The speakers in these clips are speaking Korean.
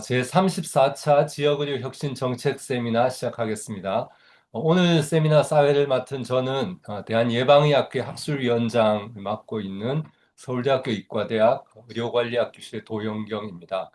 제34차 지역의료 혁신 정책 세미나 시작하겠습니다. 오늘 세미나 사회를 맡은 저는 대한예방의학회 학술위원장을 맡고 있는 서울대학교 의과대학 의료관리학 교실의 도영경입니다.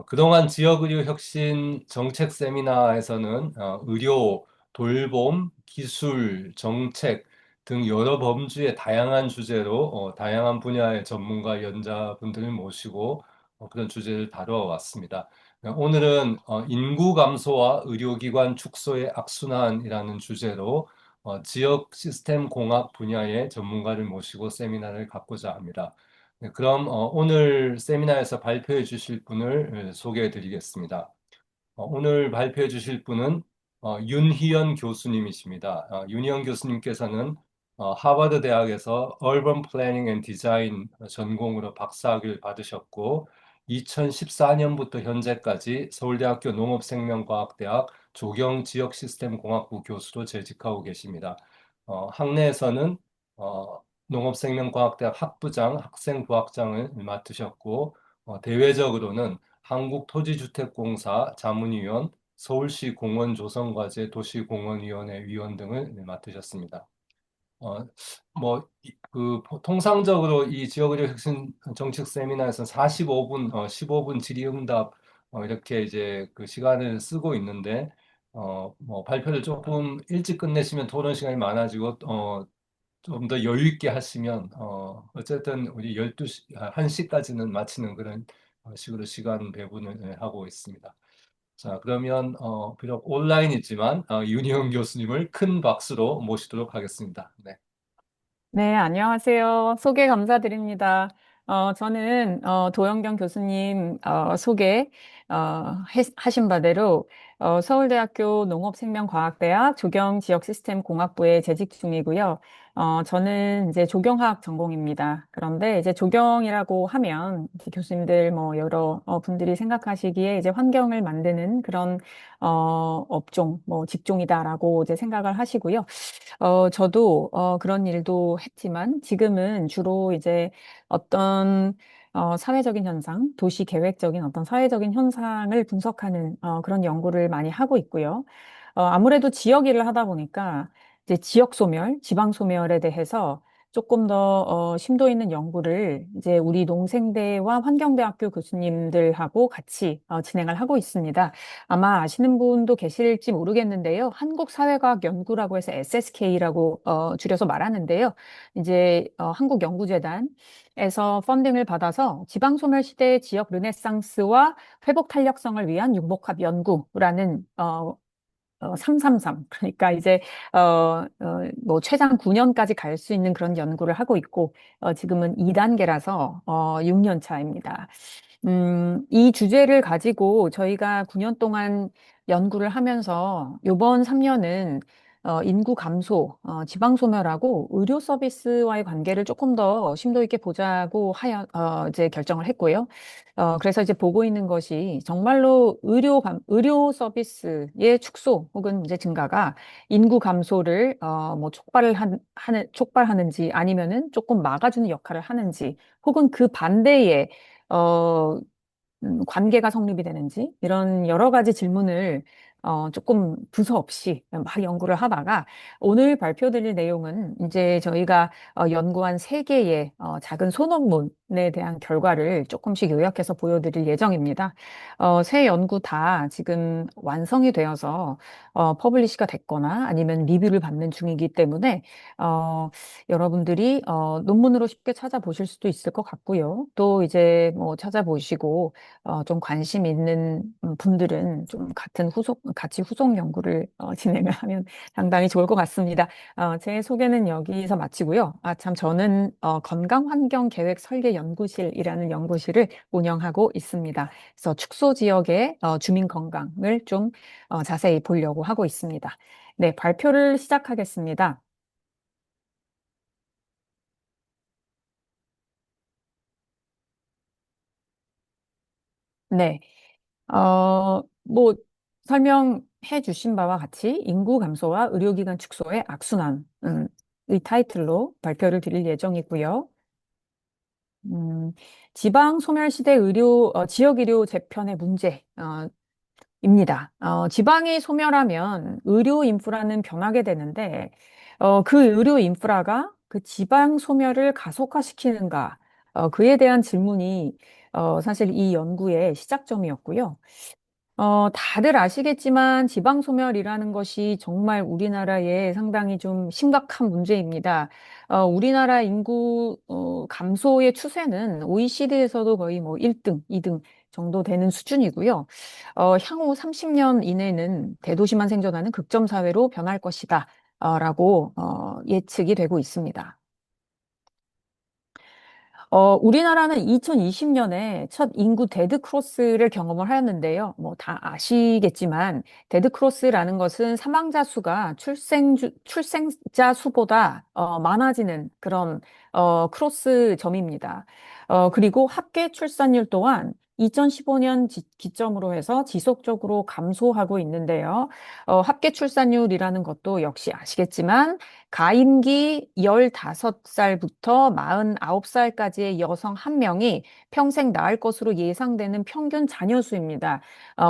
그동안 지역의료 혁신 정책 세미나에서는 의료, 돌봄, 기술, 정책 등 여러 범주의 다양한 주제로 다양한 분야의 전문가 연자분들을 모시고 그런 주제를 다루어 왔습니다. 오늘은 인구 감소와 의료기관 축소의 악순환이라는 주제로 지역 시스템 공학 분야의 전문가를 모시고 세미나를 갖고자 합니다. 네, 그럼 오늘 세미나에서 발표해 주실 분을 소개해 드리겠습니다. 오늘 발표해 주실 분은 윤희연 교수님이십니다. 윤희연 교수님께서는 하버드 대학에서 Urban Planning and Design 전공으로 박사학위를 받으셨고 2014년부터 현재까지 서울대학교 농업생명과학대학 조경지역시스템공학부 교수로 재직하고 계십니다. 학내에서는 농업생명과학대학 학부장, 학생부학장을 맡으셨고 대외적으로는 한국토지주택공사 자문위원, 서울시 공원조성과제 도시공원위원회 위원 등을 맡으셨습니다. 어, 통상적으로 이 지역의료 혁신 정책 세미나에서 45분, 15분 질의응답 이렇게 이제 그 시간을 쓰고 있는데 발표를 조금 일찍 끝내시면 토론 시간이 많아지고 좀 더 여유 있게 하시면 어쨌든 우리 12시, 1시까지는 마치는 그런 식으로 시간 배분을 하고 있습니다. 자, 그러면 비록 온라인이지만 윤희영 교수님을 큰 박수로 모시도록 하겠습니다. 네. 네, 안녕하세요. 소개 감사드립니다. 저는 도영경 교수님 소개 하신 바대로 서울대학교 농업생명과학대학 조경지역시스템공학부에 재직 중이고요. 저는 이제 조경학 전공입니다. 그런데 이제 조경이라고 하면 이제 교수님들 뭐 여러 분들이 생각하시기에 이제 환경을 만드는 그런 업종, 뭐 직종이다라고 이제 생각을 하시고요. 저도 그런 일도 했지만 지금은 주로 이제 어떤 사회적인 현상, 도시 계획적인 어떤 사회적인 현상을 분석하는 그런 연구를 많이 하고 있고요. 아무래도 지역 일을 하다 보니까 이제 지역 소멸, 지방 소멸에 대해서 조금 더 심도 있는 연구를 이제 우리 농생대와 환경대학교 교수님들하고 같이 진행을 하고 있습니다. 아마 아시는 분도 계실지 모르겠는데요. 한국사회과학연구라고 해서 SSK라고 줄여서 말하는데요. 이제 한국연구재단에서 펀딩을 받아서 지방소멸시대의 지역 르네상스와 회복 탄력성을 위한 융복합 연구라는 333. 그러니까 이제, 뭐, 최장 9년까지 갈 수 있는 그런 연구를 하고 있고, 지금은 2단계라서, 6년 차입니다. 이 주제를 가지고 저희가 9년 동안 연구를 하면서 요번 3년은 인구 감소, 지방 소멸하고 의료 서비스와의 관계를 조금 더 심도 있게 보자고 이제 결정을 했고요. 그래서 이제 보고 있는 것이 정말로 의료 서비스의 축소 혹은 이제 증가가 인구 감소를 뭐 촉발하는지 아니면은 조금 막아주는 역할을 하는지 혹은 그 반대에 어, 관계가 성립이 되는지 이런 여러 가지 질문을 조금 두서없이 막 연구를 하다가 오늘 발표드릴 내용은 이제 저희가 연구한 세 개의 작은 소논문에 대한 결과를 조금씩 요약해서 보여드릴 예정입니다. 세 연구 다 지금 완성이 되어서 퍼블리시가 됐거나 아니면 리뷰를 받는 중이기 때문에 여러분들이 논문으로 쉽게 찾아보실 수도 있을 것 같고요. 또 이제 뭐 찾아보시고 좀 관심 있는 분들은 좀 같이 후속 연구를 진행을 하면 상당히 좋을 것 같습니다. 제 소개는 여기서 마치고요. 참, 저는 건강환경계획 설계 연구실이라는 연구실을 운영하고 있습니다. 그래서 축소 지역의 주민 건강을 좀 자세히 보려고 하고 있습니다. 네, 발표를 시작하겠습니다. 네. 뭐, 설명해 주신 바와 같이 인구 감소와 의료기관 축소의 악순환, 이 타이틀로 발표를 드릴 예정이고요. 음, 지방 소멸시대 지역 의료 재편의 문제, 입니다. 지방이 소멸하면 의료 인프라는 변하게 되는데, 그 의료 인프라가 그 지방 소멸을 가속화시키는가, 그에 대한 질문이, 사실 이 연구의 시작점이었고요. 다들 아시겠지만 지방소멸이라는 것이 정말 우리나라에 상당히 좀 심각한 문제입니다. 우리나라 인구 감소의 추세는 OECD에서도 거의 뭐 1등, 2등 정도 되는 수준이고요. 향후 30년 이내는 대도시만 생존하는 극점 사회로 변할 것이다. 라고 예측이 되고 있습니다. 우리나라는 2020년에 첫 인구 데드크로스를 경험을 하였는데요. 뭐 다 아시겠지만 데드크로스라는 것은 사망자 수가 출생자 수보다 많아지는 그런 크로스 점입니다. 그리고 합계 출산율 또한 2015년 기점으로 해서 지속적으로 감소하고 있는데요. 합계 출산율이라는 것도 역시 아시겠지만 가임기 15살부터 49살까지의 여성 한 명이 평생 낳을 것으로 예상되는 평균 자녀 수입니다.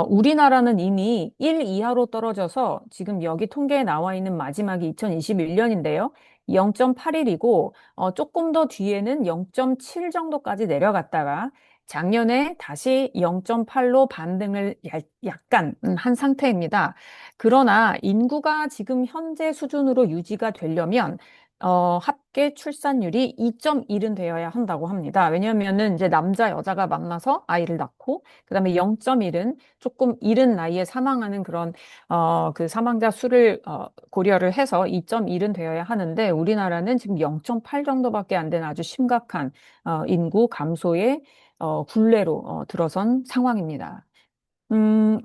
우리나라는 이미 1 이하로 떨어져서 지금 여기 통계에 나와 있는 마지막이 2021년인데요. 0.81이고 조금 더 뒤에는 0.7 정도까지 내려갔다가 작년에 다시 0.8로 반등을 약간 한 상태입니다. 그러나 인구가 지금 현재 수준으로 유지가 되려면 합계 출산율이 2.1은 되어야 한다고 합니다. 왜냐하면은 이제 남자, 여자가 만나서 아이를 낳고 그다음에 0.1은 조금 이른 나이에 사망하는 그런 그 사망자 수를 고려를 해서 2.1은 되어야 하는데 우리나라는 지금 0.8 정도밖에 안 되는 아주 심각한 인구 감소의 굴레로 들어선 상황입니다. 음,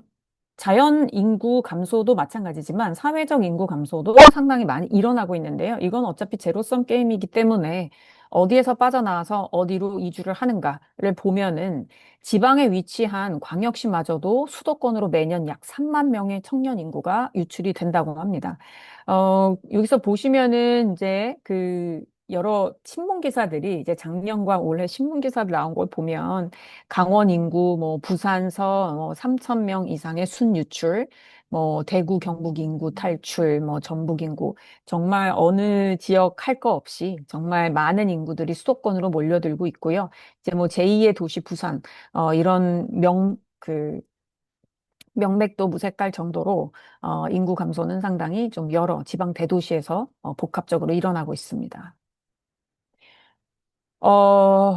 자연 인구 감소도 마찬가지지만 사회적 인구 감소도 상당히 많이 일어나고 있는데요. 이건 어차피 제로섬 게임이기 때문에 어디에서 빠져나와서 어디로 이주를 하는가를 보면은 지방에 위치한 광역시마저도 수도권으로 매년 약 3만 명의 청년 인구가 유출이 된다고 합니다. 여기서 보시면은 이제 그 여러 신문 기사들이 이제 작년과 올해 신문 기사들 나온 걸 보면 강원 인구, 뭐 부산서 뭐 3천 명 이상의 순유출, 뭐 대구 경북 인구 탈출, 뭐 전북 인구 정말 어느 지역 할 거 없이 정말 많은 인구들이 수도권으로 몰려들고 있고요. 이제 뭐 제2의 도시 부산 이런 명맥도 무색할 정도로 인구 감소는 상당히 좀 여러 지방 대도시에서 복합적으로 일어나고 있습니다. 어,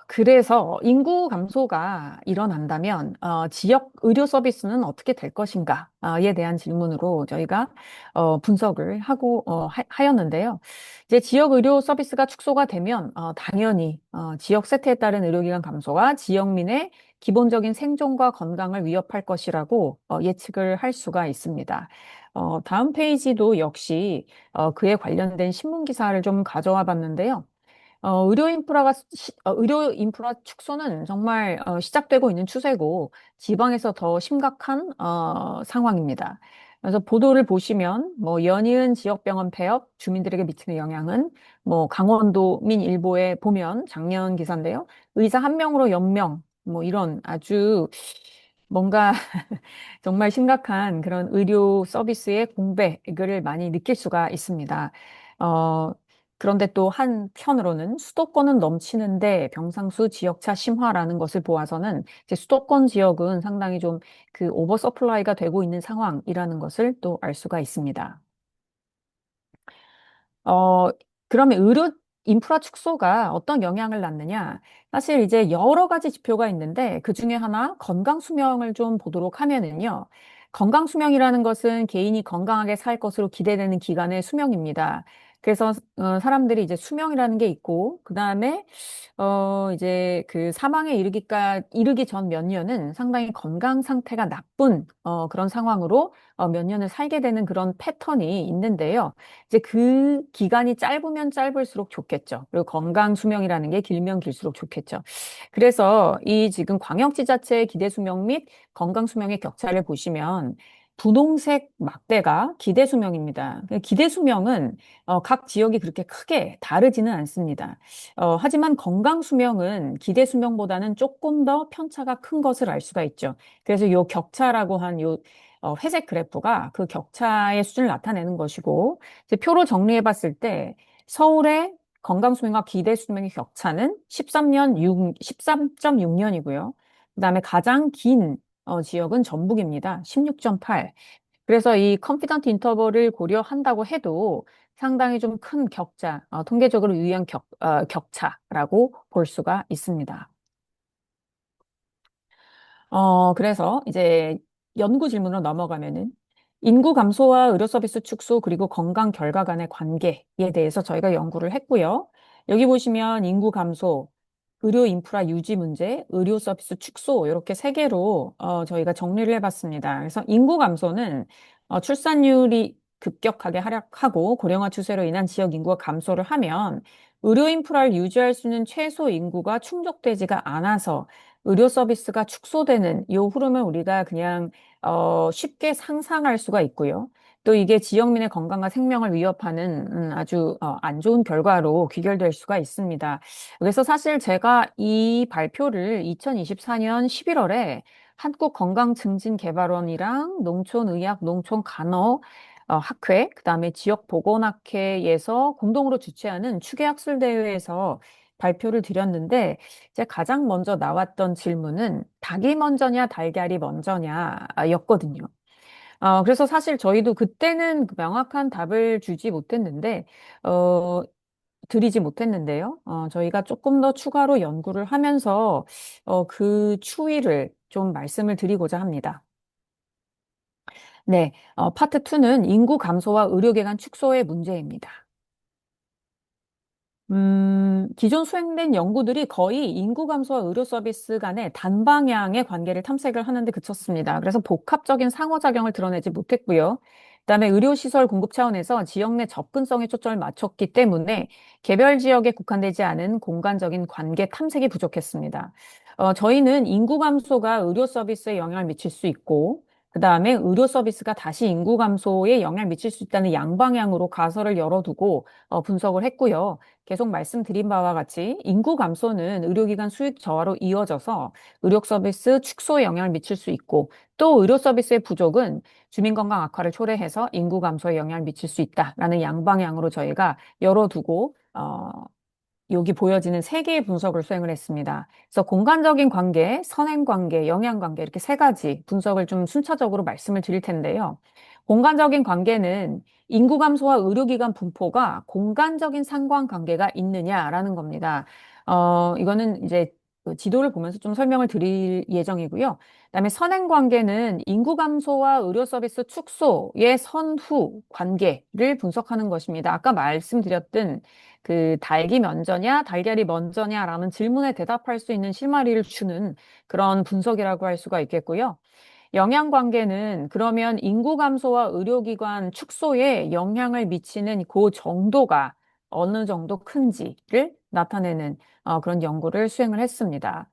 그래서 인구 감소가 일어난다면 지역 의료 서비스는 어떻게 될 것인가에 대한 질문으로 저희가 분석을 하였는데요. 이제 지역 의료 서비스가 축소가 되면 당연히 지역 세태에 따른 의료기관 감소가 지역민의 기본적인 생존과 건강을 위협할 것이라고 예측을 할 수가 있습니다. 다음 페이지도 역시 그에 관련된 신문 기사를 좀 가져와 봤는데요. 의료 인프라 축소는 정말 시작되고 있는 추세고 지방에서 더 심각한 상황입니다. 그래서 보도를 보시면 뭐 연이은 지역병원 폐업, 주민들에게 미치는 영향은 뭐 강원도민 일보에 보면 작년 기사인데요. 의사 한 명으로 연명 뭐 이런 아주 뭔가 정말 심각한 그런 의료 서비스의 공백을 많이 느낄 수가 있습니다. 어, 그런데 또 한편으로는 수도권은 넘치는데 병상수 지역차 심화라는 것을 보아서는 이제 수도권 지역은 상당히 좀 그 오버 서플라이가 되고 있는 상황이라는 것을 또 알 수가 있습니다. 어, 그러면 의료 인프라 축소가 어떤 영향을 낳느냐? 사실 이제 여러 가지 지표가 있는데 그 중에 하나 건강 수명을 좀 보도록 하면은요. 건강 수명이라는 것은 개인이 건강하게 살 것으로 기대되는 기간의 수명입니다. 그래서 사람들이 이제 수명이라는 게 있고 그다음에 이제 그 사망에 이르기 전 몇 년은 상당히 건강 상태가 나쁜 그런 상황으로 몇 년을 살게 되는 그런 패턴이 있는데요. 이제 그 기간이 짧으면 짧을수록 좋겠죠. 그리고 건강 수명이라는 게 길면 길수록 좋겠죠. 그래서 이 지금 광역지자체의 기대 수명 및 건강 수명의 격차를 보시면 분홍색 막대가 기대 수명입니다. 기대 수명은 각 지역이 그렇게 크게 다르지는 않습니다. 하지만 건강 수명은 기대 수명보다는 조금 더 편차가 큰 것을 알 수가 있죠. 그래서 요 격차라고 한 요 회색 그래프가 그 격차의 수준을 나타내는 것이고, 이제 표로 정리해 봤을 때 서울의 건강 수명과 기대 수명의 격차는 13.6년이고요. 그다음에 가장 긴 지역은 전북입니다. 16.8. 그래서 이 컨피던트 인터벌을 고려한다고 해도 상당히 좀 큰 격차, 통계적으로 유의한 격차라고 볼 수가 있습니다. 그래서 이제 연구 질문으로 넘어가면은 인구 감소와 의료 서비스 축소 그리고 건강 결과 간의 관계에 대해서 저희가 연구를 했고요. 여기 보시면 인구 감소, 의료 인프라 유지 문제, 의료 서비스 축소 이렇게 세 개로 저희가 정리를 해봤습니다. 그래서 인구 감소는 출산율이 급격하게 하락하고 고령화 추세로 인한 지역 인구가 감소를 하면 의료 인프라를 유지할 수 있는 최소 인구가 충족되지가 않아서 의료 서비스가 축소되는 이 흐름을 우리가 그냥 쉽게 상상할 수가 있고요. 또 이게 지역민의 건강과 생명을 위협하는 아주 안 좋은 결과로 귀결될 수가 있습니다. 그래서 사실 제가 이 발표를 2024년 11월에 한국건강증진개발원이랑 농촌의학, 농촌간호 학회, 그다음에 지역보건학회에서 공동으로 주최하는 추계학술대회에서 발표를 드렸는데 이제 가장 먼저 나왔던 질문은 닭이 먼저냐, 달걀이 먼저냐였거든요. 그래서 사실 저희도 그때는 그 명확한 답을 드리지 못했는데요. 저희가 조금 더 추가로 연구를 하면서 그 추이를 좀 말씀을 드리고자 합니다. 네, 파트 2는 인구 감소와 의료기관 축소의 문제입니다. 기존 수행된 연구들이 거의 인구 감소와 의료 서비스 간의 단방향의 관계를 탐색을 하는데 그쳤습니다. 그래서 복합적인 상호작용을 드러내지 못했고요. 그다음에 의료시설 공급 차원에서 지역 내 접근성에 초점을 맞췄기 때문에 개별 지역에 국한되지 않은 공간적인 관계 탐색이 부족했습니다. 저희는 인구 감소가 의료 서비스에 영향을 미칠 수 있고, 그다음에 의료 서비스가 다시 인구 감소에 영향을 미칠 수 있다는 양방향으로 가설을 열어두고 분석을 했고요. 계속 말씀드린 바와 같이 인구 감소는 의료기관 수익 저하로 이어져서 의료 서비스 축소에 영향을 미칠 수 있고 또 의료 서비스의 부족은 주민 건강 악화를 초래해서 인구 감소에 영향을 미칠 수 있다라는 양방향으로 저희가 열어두고 여기 보여지는 세 개의 분석을 수행을 했습니다. 그래서 공간적인 관계, 선행 관계, 영향 관계 이렇게 세 가지 분석을 좀 순차적으로 말씀을 드릴 텐데요. 공간적인 관계는 인구 감소와 의료기관 분포가 공간적인 상관관계가 있느냐라는 겁니다. 이거는 이제 그 지도를 보면서 좀 설명을 드릴 예정이고요. 그다음에 선행 관계는 인구 감소와 의료 서비스 축소의 선후 관계를 분석하는 것입니다. 아까 말씀드렸던 그 닭이 먼저냐, 달걀이 먼저냐라는 질문에 대답할 수 있는 실마리를 주는 그런 분석이라고 할 수가 있겠고요. 영향 관계는 그러면 인구 감소와 의료기관 축소에 영향을 미치는 그 정도가 어느 정도 큰지를 나타내는 그런 연구를 수행을 했습니다.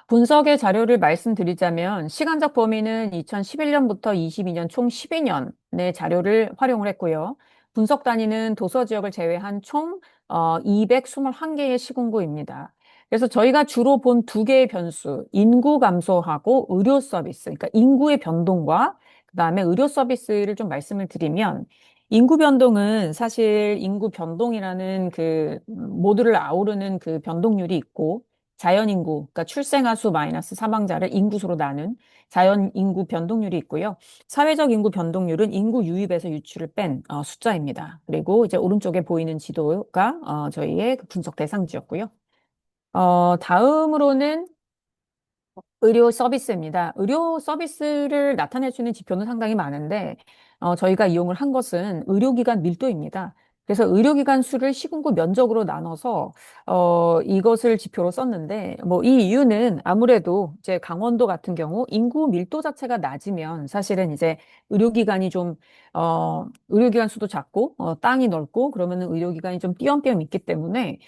분석의 자료를 말씀드리자면 시간적 범위는 2011년부터 22년 총 12년의 자료를 활용을 했고요. 분석 단위는 도서 지역을 제외한 총 221개의 시군구입니다. 그래서 저희가 주로 본 두 개의 변수, 인구 감소하고 의료 서비스, 그러니까 인구의 변동과 그다음에 의료 서비스를 좀 말씀을 드리면 인구 변동은 사실 인구 변동이라는 그 모두를 아우르는 그 변동률이 있고 자연 인구, 그러니까 출생아 수 마이너스 사망자를 인구수로 나눈 자연 인구 변동률이 있고요. 사회적 인구 변동률은 인구 유입에서 유출을 뺀 숫자입니다. 그리고 이제 오른쪽에 보이는 지도가 저희의 그 분석 대상지였고요. 다음으로는 의료 서비스입니다. 의료 서비스를 나타낼 수 있는 지표는 상당히 많은데, 저희가 이용을 한 것은 의료기관 밀도입니다. 그래서 의료기관 수를 시군구 면적으로 나눠서, 이것을 지표로 썼는데, 뭐, 이 이유는 아무래도 이제 강원도 같은 경우 인구 밀도 자체가 낮으면 사실은 이제 의료기관이 좀, 의료기관 수도 작고, 땅이 넓고, 그러면은 의료기관이 좀 띄엄띄엄 있기 때문에,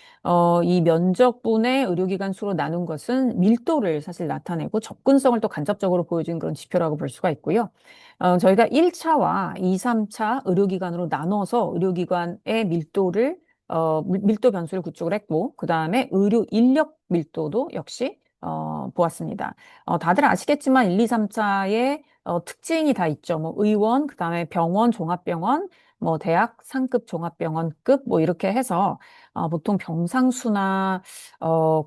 이 면적분의 의료기관 수로 나눈 것은 밀도를 사실 나타내고 접근성을 또 간접적으로 보여준 그런 지표라고 볼 수가 있고요. 저희가 1차와 2, 3차 의료기관으로 나눠서 의료기관의 밀도 변수를 구축을 했고, 그 다음에 의료 인력 밀도도 역시 보았습니다. 다들 아시겠지만 1, 2, 3차에 특징이 다 있죠. 뭐 의원, 그다음에 병원, 종합병원, 뭐 대학 상급 종합병원급 뭐 이렇게 해서 보통 병상수나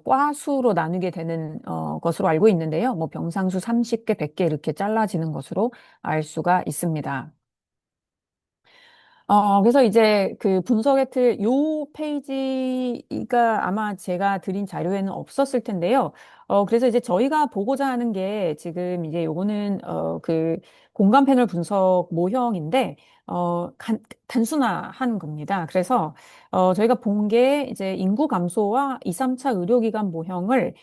과수로 나누게 되는 것으로 알고 있는데요. 뭐 병상수 30개, 100개 이렇게 잘라지는 것으로 알 수가 있습니다. 그래서 이제 그 분석의 요 페이지가 아마 제가 드린 자료에는 없었을 텐데요. 그래서 이제 저희가 보고자 하는 게 지금 이제 요거는, 그 공간 패널 분석 모형인데, 단순화한 겁니다. 그래서, 저희가 본 게 이제 인구 감소와 2, 3차 의료기관 모형을,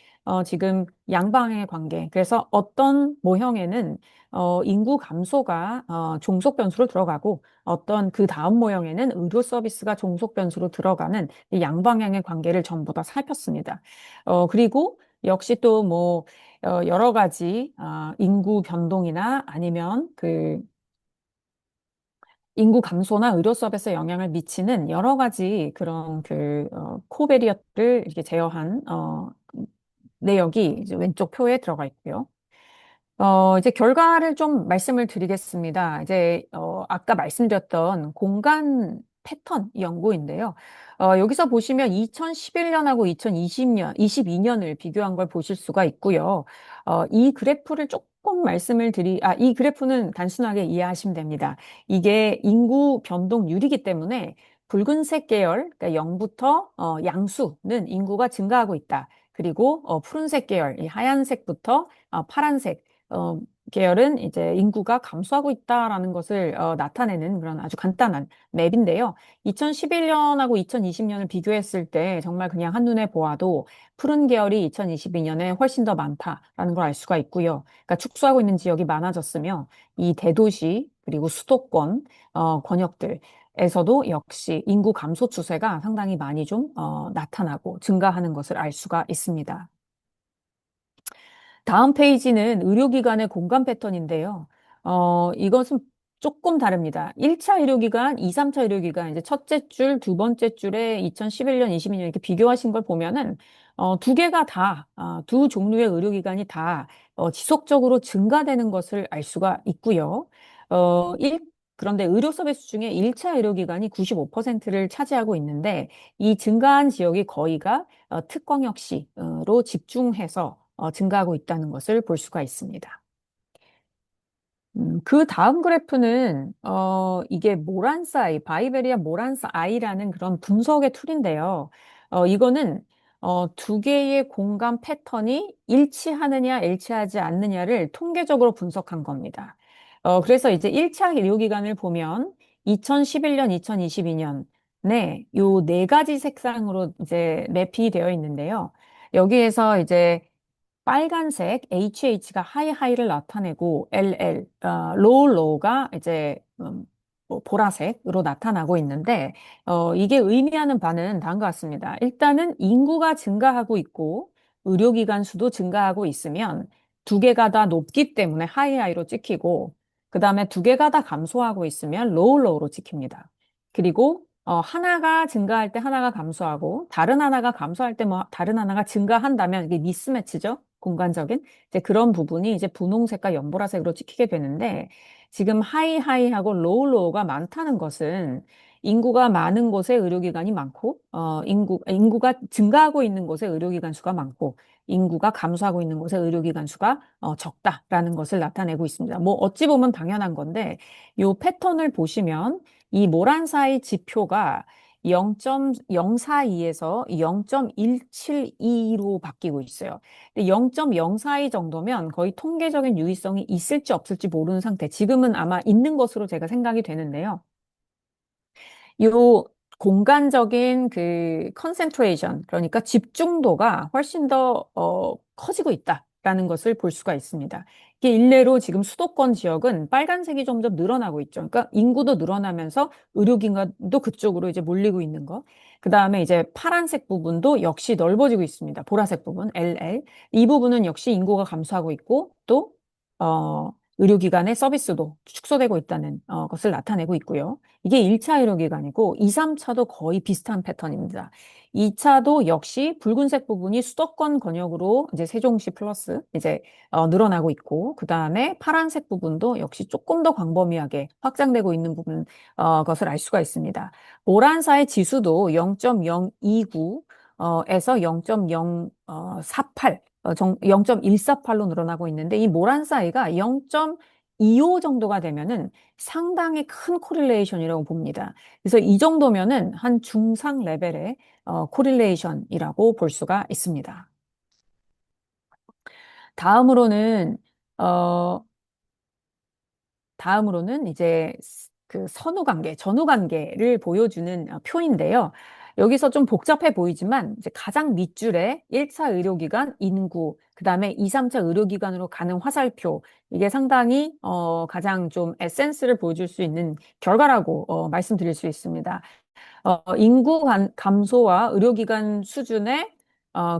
지금 양방의 관계. 그래서 어떤 모형에는, 인구 감소가, 종속 변수로 들어가고, 어떤 그 다음 모형에는 의료 서비스가 종속 변수로 들어가는 이 양방향의 관계를 전부 다 살폈습니다. 그리고 역시 또 뭐, 여러 가지, 인구 변동이나 아니면 그 인구 감소나 의료 서비스에 영향을 미치는 여러 가지 그런 코베리어를 이렇게 제어한, 내역이 이제 왼쪽 표에 들어가 있고요. 이제 결과를 좀 말씀을 드리겠습니다. 이제, 아까 말씀드렸던 공간 패턴 연구인데요. 여기서 보시면 2011년하고 2020년, 22년을 비교한 걸 보실 수가 있고요. 이 그래프를 조금 이 그래프는 단순하게 이해하시면 됩니다. 이게 인구 변동률이기 때문에 붉은색 계열, 그러니까 0부터 양수는 인구가 증가하고 있다. 그리고 푸른색 계열, 이 하얀색부터 파란색, 어, 계열은 이제 인구가 감소하고 있다라는 것을 나타내는 그런 아주 간단한 맵인데요. 2011년하고 2020년을 비교했을 때 정말 그냥 한눈에 보아도 푸른 계열이 2022년에 훨씬 더 많다라는 걸 알 수가 있고요. 그러니까 축소하고 있는 지역이 많아졌으며 이 대도시 그리고 수도권 권역들에서도 역시 인구 감소 추세가 상당히 많이 좀 나타나고 증가하는 것을 알 수가 있습니다. 다음 페이지는 의료기관의 공간 패턴인데요. 이것은 조금 다릅니다. 1차 의료기관, 2, 3차 의료기관, 이제 첫째 줄, 두 번째 줄에 2011년, 22년 이렇게 비교하신 걸 보면은, 두 개가 다, 두 종류의 의료기관이 다 지속적으로 증가되는 것을 알 수가 있고요. 어, 일, 그런데 의료 서비스 중에 1차 의료기관이 95%를 차지하고 있는데, 이 증가한 지역이 거의가 특광역시로 집중해서 증가하고 있다는 것을 볼 수가 있습니다. 그 다음 그래프는 이게 모란사이, 바이베리아 모란사이라는 그런 분석의 툴인데요. 이거는 두 개의 공간 패턴이 일치하느냐, 일치하지 않느냐를 통계적으로 분석한 겁니다. 그래서 이제 1차 의료기관을 보면 2011년, 2022년에 요 네 가지 색상으로 이제 맵이 되어 있는데요. 여기에서 이제 빨간색 HH가 하이하이를 나타내고 LL, 로우가 이제 뭐 보라색으로 나타나고 있는데 이게 의미하는 바는 다음과 같습니다. 일단은 인구가 증가하고 있고 의료기관 수도 증가하고 있으면 두 개가 다 높기 때문에 하이하이로 찍히고 그 다음에 두 개가 다 감소하고 있으면 로우로 찍힙니다. 그리고 하나가 증가할 때 하나가 감소하고 다른 하나가 감소할 때 뭐 다른 하나가 증가한다면 이게 미스매치죠. 공간적인 이제 그런 부분이 이제 분홍색과 연보라색으로 찍히게 되는데 지금 하이하이하고 로우가 많다는 것은 인구가 많은 곳에 의료기관이 많고 인구가 증가하고 있는 곳에 의료기관 수가 많고 인구가 감소하고 있는 곳에 의료기관 수가 적다라는 것을 나타내고 있습니다. 뭐 어찌 보면 당연한 건데 이 패턴을 보시면 이 모란사이 지표가 0.042에서 0.172로 바뀌고 있어요. 근데 0.042 정도면 거의 통계적인 유의성이 있을지 없을지 모르는 상태. 지금은 아마 있는 것으로 제가 생각이 되는데요. 요 공간적인 그 컨센트레이션, 그러니까 집중도가 훨씬 더 커지고 있다. 라는 것을 볼 수가 있습니다. 이게 일례로 지금 수도권 지역은 빨간색이 점점 늘어나고 있죠. 그러니까 인구도 늘어나면서 의료기관도 그쪽으로 이제 몰리고 있는 거. 그 다음에 이제 파란색 부분도 역시 넓어지고 있습니다. 보라색 부분, LL. 이 부분은 역시 인구가 감소하고 있고 또, 의료기관의 서비스도 축소되고 있다는 것을 나타내고 있고요. 이게 1차 의료기관이고 2, 3차도 거의 비슷한 패턴입니다. 2차도 역시 붉은색 부분이 수도권 권역으로 이제 세종시 플러스 이제 늘어나고 있고 그 다음에 파란색 부분도 역시 조금 더 광범위하게 확장되고 있는 부분 것을 알 수가 있습니다. 오란사의 지수도 0.029 에서 0.048 0.148로 늘어나고 있는데 이 모란 사이가 0.25 정도가 되면은 상당히 큰 코릴레이션이라고 봅니다. 그래서 이 정도면은 한 중상 레벨의 코릴레이션이라고 볼 수가 있습니다. 다음으로는 어, 다음으로는 이제 그 선후관계, 전후관계를 보여주는 표인데요. 여기서 좀 복잡해 보이지만 이제 가장 밑줄에 1차 의료기관 인구, 그다음에 2, 3차 의료기관으로 가는 화살표, 이게 상당히 가장 좀 에센스를 보여줄 수 있는 결과라고 말씀드릴 수 있습니다. 인구 감소와 의료기관 수준의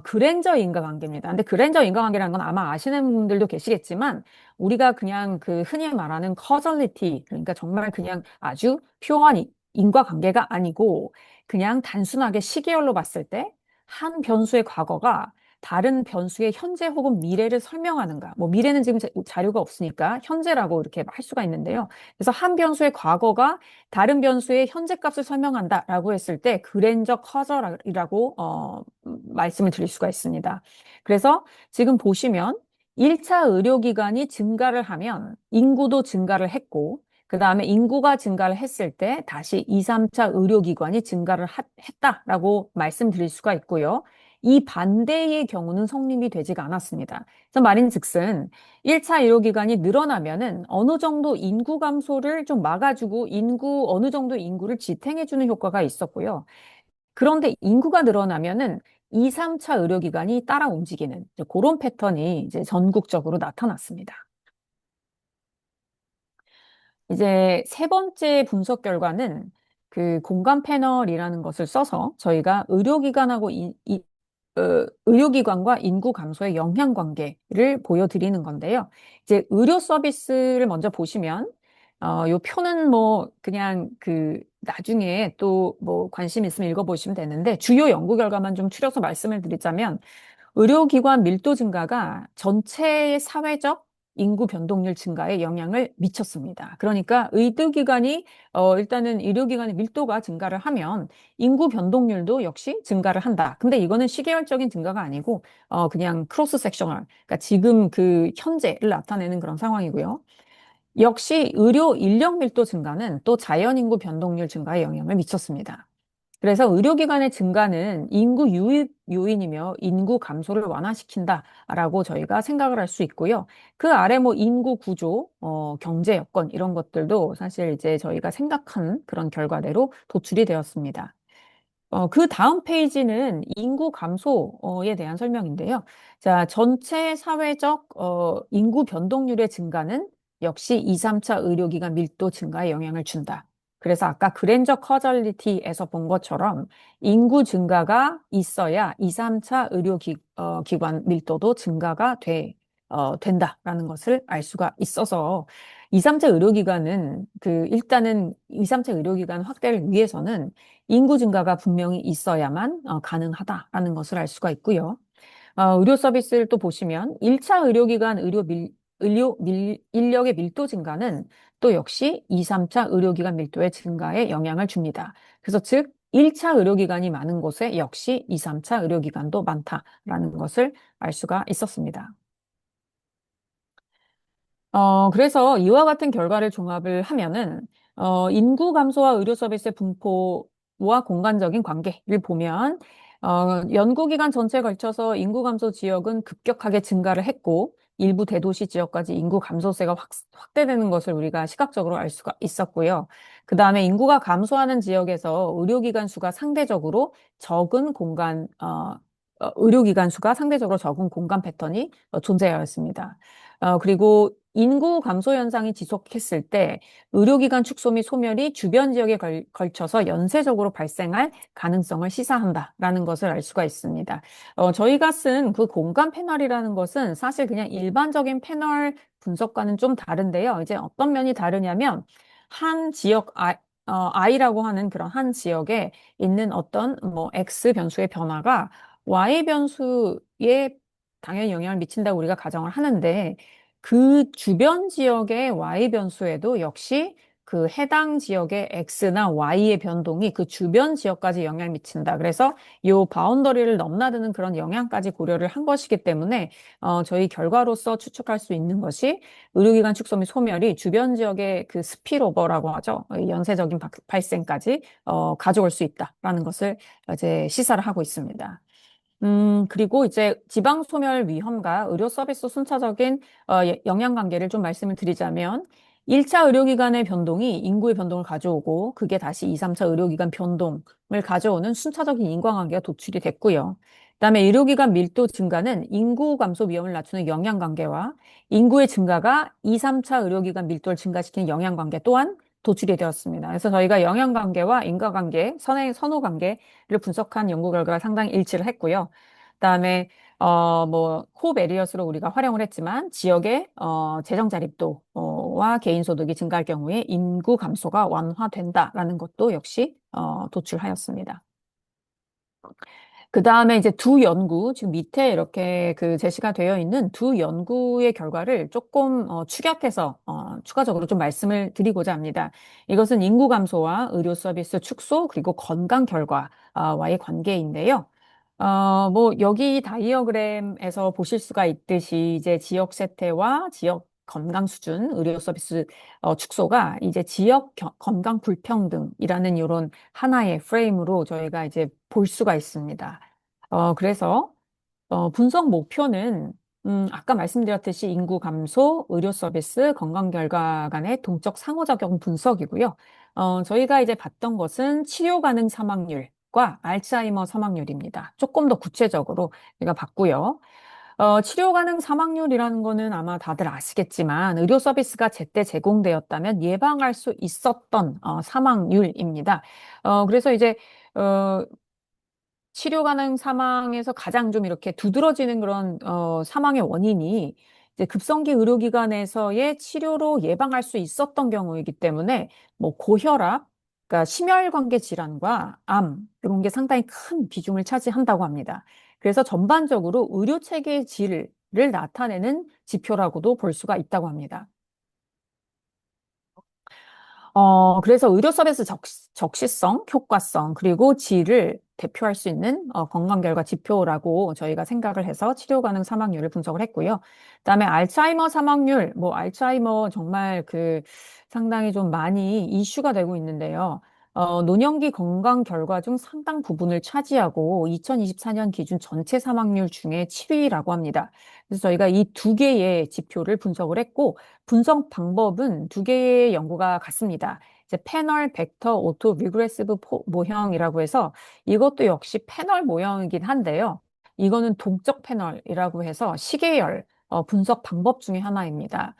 그랜저 인과관계입니다. 근데 그랜저 인과관계라는 건 아마 아시는 분들도 계시겠지만 우리가 그냥 그 흔히 말하는 커절리티 그러니까 정말 그냥 아주 표한 인과관계가 아니고 그냥 단순하게 시계열로 봤을 때 한 변수의 과거가 다른 변수의 현재 혹은 미래를 설명하는가. 뭐 미래는 지금 자료가 없으니까 현재라고 이렇게 할 수가 있는데요. 그래서 한 변수의 과거가 다른 변수의 현재 값을 설명한다라고 했을 때 그랜저 커저라고 말씀을 드릴 수가 있습니다. 그래서 지금 보시면 1차 의료기관이 증가를 하면 인구도 증가를 했고 그다음에 인구가 증가를 했을 때 다시 2, 3차 의료기관이 증가를 했다라고 말씀드릴 수가 있고요. 이 반대의 경우는 성립이 되지가 않았습니다. 그래서 말인즉슨 1차 의료기관이 늘어나면은 어느 정도 인구 감소를 좀 막아주고 어느 정도 인구를 지탱해주는 효과가 있었고요. 그런데 인구가 늘어나면은 2, 3차 의료기관이 따라 움직이는 이제 그런 패턴이 이제 전국적으로 나타났습니다. 이제 세 번째 분석 결과는 그 공감 패널이라는 것을 써서 저희가 의료기관과 인구 감소의 영향 관계를 보여드리는 건데요. 이제 의료 서비스를 먼저 보시면, 요 표는 뭐 그냥 그 나중에 또 뭐 관심 있으면 읽어보시면 되는데 주요 연구 결과만 좀 추려서 말씀을 드리자면 의료기관 밀도 증가가 전체의 사회적 인구 변동률 증가에 영향을 미쳤습니다. 그러니까 일단은 의료기관의 밀도가 증가를 하면 인구 변동률도 역시 증가를 한다. 근데 이거는 시계열적인 증가가 아니고 그냥 크로스 섹셔널, 그러니까 지금 그 현재를 나타내는 그런 상황이고요. 역시 의료 인력 밀도 증가는 또 자연인구 변동률 증가에 영향을 미쳤습니다. 그래서 의료기관의 증가는 인구 유입 요인이며 인구 감소를 완화시킨다라고 저희가 생각을 할 수 있고요. 그 아래 뭐 인구 구조, 경제 여건 이런 것들도 사실 이제 저희가 생각한 그런 결과대로 도출이 되었습니다. 그 다음 페이지는 인구 감소에 대한 설명인데요. 자, 전체 사회적 인구 변동률의 증가는 역시 2, 3차 의료기관 밀도 증가에 영향을 준다. 그래서 아까 그랜저 커절리티에서 본 것처럼 인구 증가가 있어야 2, 3차 기관 밀도도 증가가 된다라는 것을 알 수가 있어서 2, 3차 의료기관은 일단은 2, 3차 의료기관 확대를 위해서는 인구 증가가 분명히 있어야만 가능하다라는 것을 알 수가 있고요. 의료 서비스를 또 보시면 1차 의료기관 인력의 밀도 증가는 또 역시 2, 3차 의료기관 밀도의 증가에 영향을 줍니다. 그래서 즉 1차 의료기관이 많은 곳에 역시 2, 3차 의료기관도 많다라는 것을 알 수가 있었습니다. 그래서 이와 같은 결과를 종합을 하면은, 인구 감소와 의료 서비스의 분포와 공간적인 관계를 보면, 연구기간 전체에 걸쳐서 인구 감소 지역은 급격하게 증가를 했고, 일부 대도시 지역까지 인구 감소세가 확대되는 것을 우리가 시각적으로 알 수가 있었고요. 그 다음에 인구가 감소하는 지역에서 의료기관 수가 상대적으로 적은 의료기관 수가 상대적으로 적은 공간 패턴이 존재하였습니다. 그리고 인구 감소 현상이 지속했을 때 의료기관 축소 및 소멸이 주변 지역에 걸쳐서 연쇄적으로 발생할 가능성을 시사한다라는 것을 알 수가 있습니다. 저희가 쓴 그 공간 패널이라는 것은 사실 그냥 일반적인 패널 분석과는 좀 다른데요. 이제 어떤 면이 다르냐면 한 지역 I라고 하는 그런 한 지역에 있는 어떤 뭐 X 변수의 변화가 Y 변수에 당연히 영향을 미친다고 우리가 가정을 하는데 그 주변 지역의 Y 변수에도 역시 그 해당 지역의 X나 Y의 변동이 그 주변 지역까지 영향을 미친다. 그래서 요 바운더리를 넘나드는 그런 영향까지 고려를 한 것이기 때문에 저희 결과로서 추측할 수 있는 것이 의료기관 축소 및 소멸이 주변 지역의 그 스피로버라고 하죠. 연쇄적인 발생까지 가져올 수 있다라는 것을 이제 시사를 하고 있습니다. 그리고 이제 지방 소멸 위험과 의료 서비스 순차적인 영향 관계를 좀 말씀을 드리자면 1차 의료기관의 변동이 인구의 변동을 가져오고 그게 다시 2, 3차 의료기관 변동을 가져오는 순차적인 인과관계가 도출이 됐고요. 그다음에 의료기관 밀도 증가는 인구 감소 위험을 낮추는 영향 관계와 인구의 증가가 2, 3차 의료기관 밀도를 증가시키는 영향 관계 또한 도출이 되었습니다. 그래서 저희가 영향 관계와 인과관계, 선호 관계를 분석한 연구 결과가 상당히 일치를 했고요. 그다음에 뭐 코베리어스로 우리가 활용을 했지만 지역의 재정 자립도와 개인 소득이 증가할 경우에 인구 감소가 완화된다라는 것도 역시 도출하였습니다. 그 다음에 이제 두 연구, 지금 밑에 이렇게 그 제시가 되어 있는 두 연구의 결과를 조금 축약해서 추가적으로 좀 말씀을 드리고자 합니다. 이것은 인구 감소와 의료 서비스 축소 그리고 건강 결과와의 관계인데요. 뭐 여기 다이어그램에서 보실 수가 있듯이 이제 지역 세태와 지역 건강 수준, 의료 서비스 축소가 이제 지역 건강 불평등이라는 이런 하나의 프레임으로 저희가 이제 볼 수가 있습니다. 그래서 분석 목표는 아까 말씀드렸듯이 인구 감소, 의료 서비스, 건강 결과 간의 동적 상호작용 분석이고요. 저희가 이제 봤던 것은 치료 가능 사망률과 알츠하이머 사망률입니다. 조금 더 구체적으로 제가 봤고요. 치료 가능 사망률이라는 거는 아마 다들 아시겠지만 의료 서비스가 제때 제공되었다면 예방할 수 있었던 사망률입니다. 그래서 이제 치료 가능 사망에서 가장 좀 이렇게 두드러지는 그런 사망의 원인이 이제 급성기 의료기관에서의 치료로 예방할 수 있었던 경우이기 때문에 뭐 고혈압, 그러니까 심혈관계 질환과 암 이런 게 상당히 큰 비중을 차지한다고 합니다. 그래서 전반적으로 의료 체계의 질을 나타내는 지표라고도 볼 수가 있다고 합니다. 그래서 의료 서비스 적시성, 효과성, 그리고 질을 대표할 수 있는 건강 결과 지표라고 저희가 생각을 해서 치료 가능 사망률을 분석을 했고요. 그다음에 알츠하이머 사망률, 뭐 알츠하이머 정말 그 상당히 좀 많이 이슈가 되고 있는데요. 노년기 건강 결과 중 상당 부분을 차지하고 2024년 기준 전체 사망률 중에 7위라고 합니다. 그래서 저희가 이 두 개의 지표를 분석을 했고 분석 방법은 두 개의 연구가 같습니다. 이제 패널 벡터 오토 리그레시브 모형이라고 해서 이것도 역시 패널 모형이긴 한데요. 이거는 동적 패널이라고 해서 시계열 분석 방법 중에 하나입니다.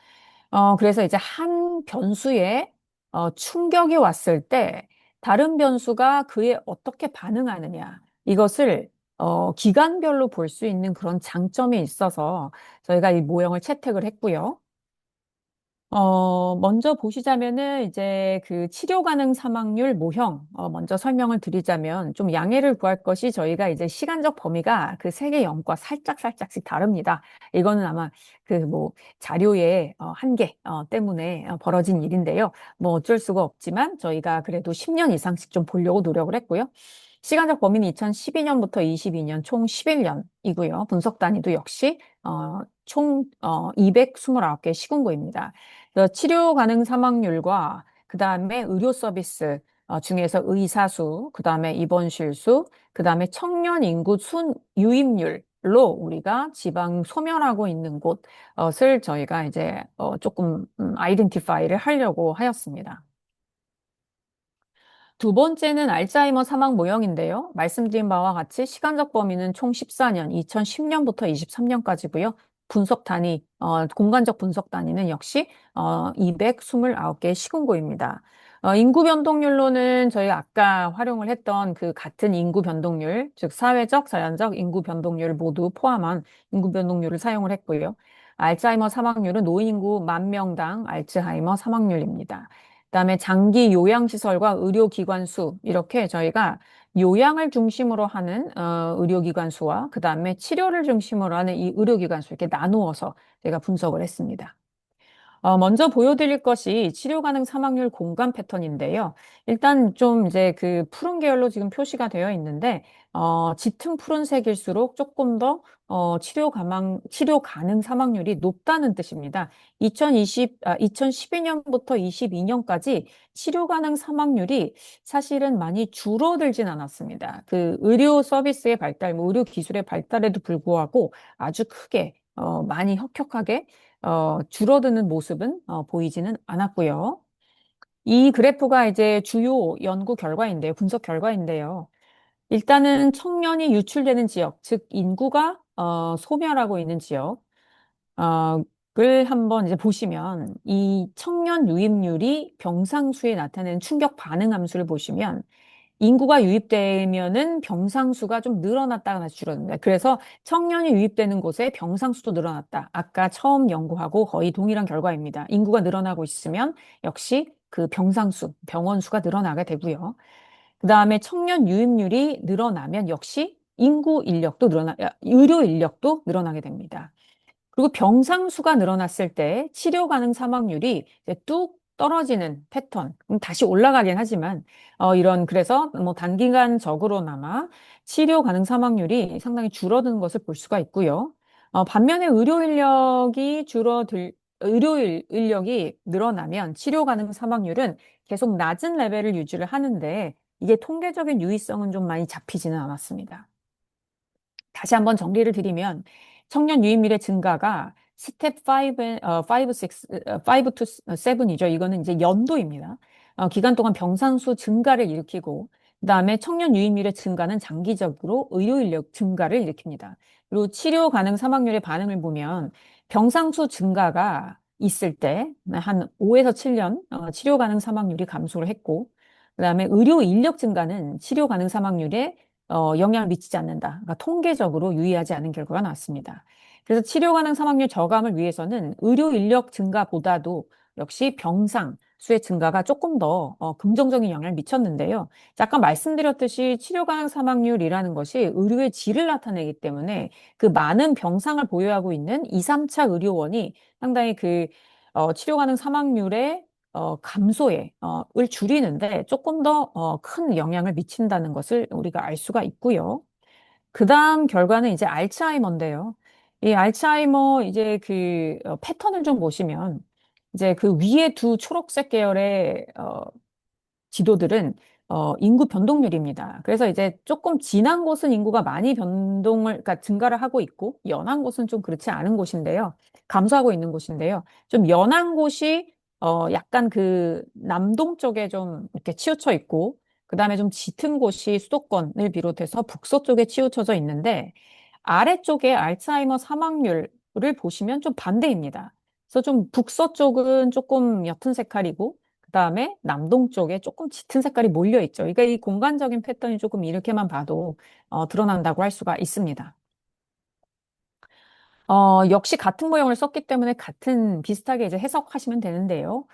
그래서 이제 한 변수에 충격이 왔을 때 다른 변수가 그에 어떻게 반응하느냐 이것을 기간별로 볼 수 있는 그런 장점이 있어서 저희가 이 모형을 채택을 했고요. 먼저 보시자면은 이제 그 치료 가능 사망률 모형, 먼저 설명을 드리자면 좀 양해를 구할 것이 저희가 이제 시간적 범위가 그 세 개 영과 살짝씩 다릅니다. 이거는 아마 그 뭐 자료의 한계 때문에 벌어진 일인데요. 뭐 어쩔 수가 없지만 저희가 그래도 10년 이상씩 좀 보려고 노력을 했고요. 시간적 범위는 2012년부터 22년 총 11년이고요. 분석 단위도 역시 총 229개 시군구입니다. 그래서 치료 가능 사망률과 그 다음에 의료 서비스 중에서 의사수, 그 다음에 입원실 수, 그 다음에 청년 인구 순 유입률로 우리가 지방 소멸하고 있는 곳을 저희가 이제 조금 아이덴티파이를 하려고 하였습니다. 두 번째는 알츠하이머 사망 모형인데요. 말씀드린 바와 같이 시간적 범위는 총 14년, 2010년부터 23년까지고요. 분석 단위, 공간적 분석 단위는 역시 229개의 시군구입니다. 인구 변동률로는 저희가 아까 활용을 했던 그 같은 인구 변동률, 즉 사회적, 자연적 인구 변동률을 모두 포함한 인구 변동률을 사용을 했고요. 알츠하이머 사망률은 노인 인구 10,000명당 알츠하이머 사망률입니다. 그다음에 장기 요양시설과 의료기관 수, 이렇게 저희가 요양을 중심으로 하는 의료기관 수와 그다음에 치료를 중심으로 하는 이 의료기관 수 이렇게 나누어서 제가 분석을 했습니다. 먼저 보여드릴 것이 치료 가능 사망률 공간 패턴인데요. 일단 좀 이제 그 푸른 계열로 지금 표시가 되어 있는데, 짙은 푸른색일수록 조금 더 치료 가능 사망률이 높다는 뜻입니다. 2012년부터 22년까지 치료 가능 사망률이 사실은 많이 줄어들진 않았습니다. 그 의료 서비스의 발달, 뭐 의료 기술의 발달에도 불구하고 아주 크게, 많이 혁혁하게 줄어드는 모습은 보이지는 않았고요. 이 그래프가 이제 주요 연구 결과인데요. 분석 결과인데요. 일단은 청년이 유출되는 지역, 즉 인구가 소멸하고 있는 지역, 을 한번 이제 보시면 이 청년 유입률이 병상수에 나타내는 충격 반응 함수를 보시면 인구가 유입되면은 병상수가 좀 늘어났다가 다시 줄어든다. 그래서 청년이 유입되는 곳에 병상수도 늘어났다. 아까 처음 연구하고 거의 동일한 결과입니다. 인구가 늘어나고 있으면 역시 그 병상수, 병원 수가 늘어나게 되고요. 그다음에 청년 유입률이 늘어나면 역시 의료 인력도 늘어나게 됩니다. 그리고 병상 수가 늘어났을 때 치료 가능 사망률이 이제 뚝 떨어지는 패턴. 다시 올라가긴 하지만, 그래서 뭐 단기간적으로나마 치료 가능 사망률이 상당히 줄어드는 것을 볼 수가 있고요. 반면에 의료 인력이 늘어나면 치료 가능 사망률은 계속 낮은 레벨을 유지를 하는데, 이게 통계적인 유의성은 좀 많이 잡히지는 않았습니다. 다시 한번 정리를 드리면 청년 유입률의 증가가 스텝 5 to 7이죠. 이거는 이제 연도입니다. 기간 동안 병상수 증가를 일으키고 그다음에 청년 유입률의 증가는 장기적으로 의료 인력 증가를 일으킵니다. 그리고 치료 가능 사망률의 반응을 보면 병상수 증가가 있을 때 한 5에서 7년 치료 가능 사망률이 감소를 했고 그다음에 의료 인력 증가는 치료 가능 사망률에 영향을 미치지 않는다. 그러니까 통계적으로 유의하지 않은 결과가 나왔습니다. 그래서 치료 가능 사망률 저감을 위해서는 의료 인력 증가보다도 역시 병상 수의 증가가 조금 더 긍정적인 영향을 미쳤는데요. 아까 말씀드렸듯이 치료 가능 사망률이라는 것이 의료의 질을 나타내기 때문에 그 많은 병상을 보유하고 있는 2, 3차 의료원이 상당히 그 치료 가능 사망률의 을 줄이는데 조금 더 큰 영향을 미친다는 것을 우리가 알 수가 있고요. 그 다음 결과는 이제 알츠하이머인데요. 이 알츠하이머 이제 그 패턴을 좀 보시면 이제 그 위에 두 초록색 계열의 지도들은 인구 변동률입니다. 그래서 이제 조금 진한 곳은 인구가 많이 그러니까 증가를 하고 있고, 연한 곳은 좀 그렇지 않은 곳인데요. 감소하고 있는 곳인데요. 좀 연한 곳이 약간 그 남동 쪽에 좀 이렇게 치우쳐 있고, 그 다음에 좀 짙은 곳이 수도권을 비롯해서 북서쪽에 치우쳐져 있는데, 아래쪽에 알츠하이머 사망률을 보시면 좀 반대입니다. 그래서 좀 북서쪽은 조금 옅은 색깔이고, 그다음에 남동 쪽에 조금 짙은 색깔이 몰려 있죠. 그러니까 이 공간적인 패턴이 조금 이렇게만 봐도 드러난다고 할 수가 있습니다. 역시 같은 모형을 썼기 때문에 비슷하게 이제 해석하시면 되는데요.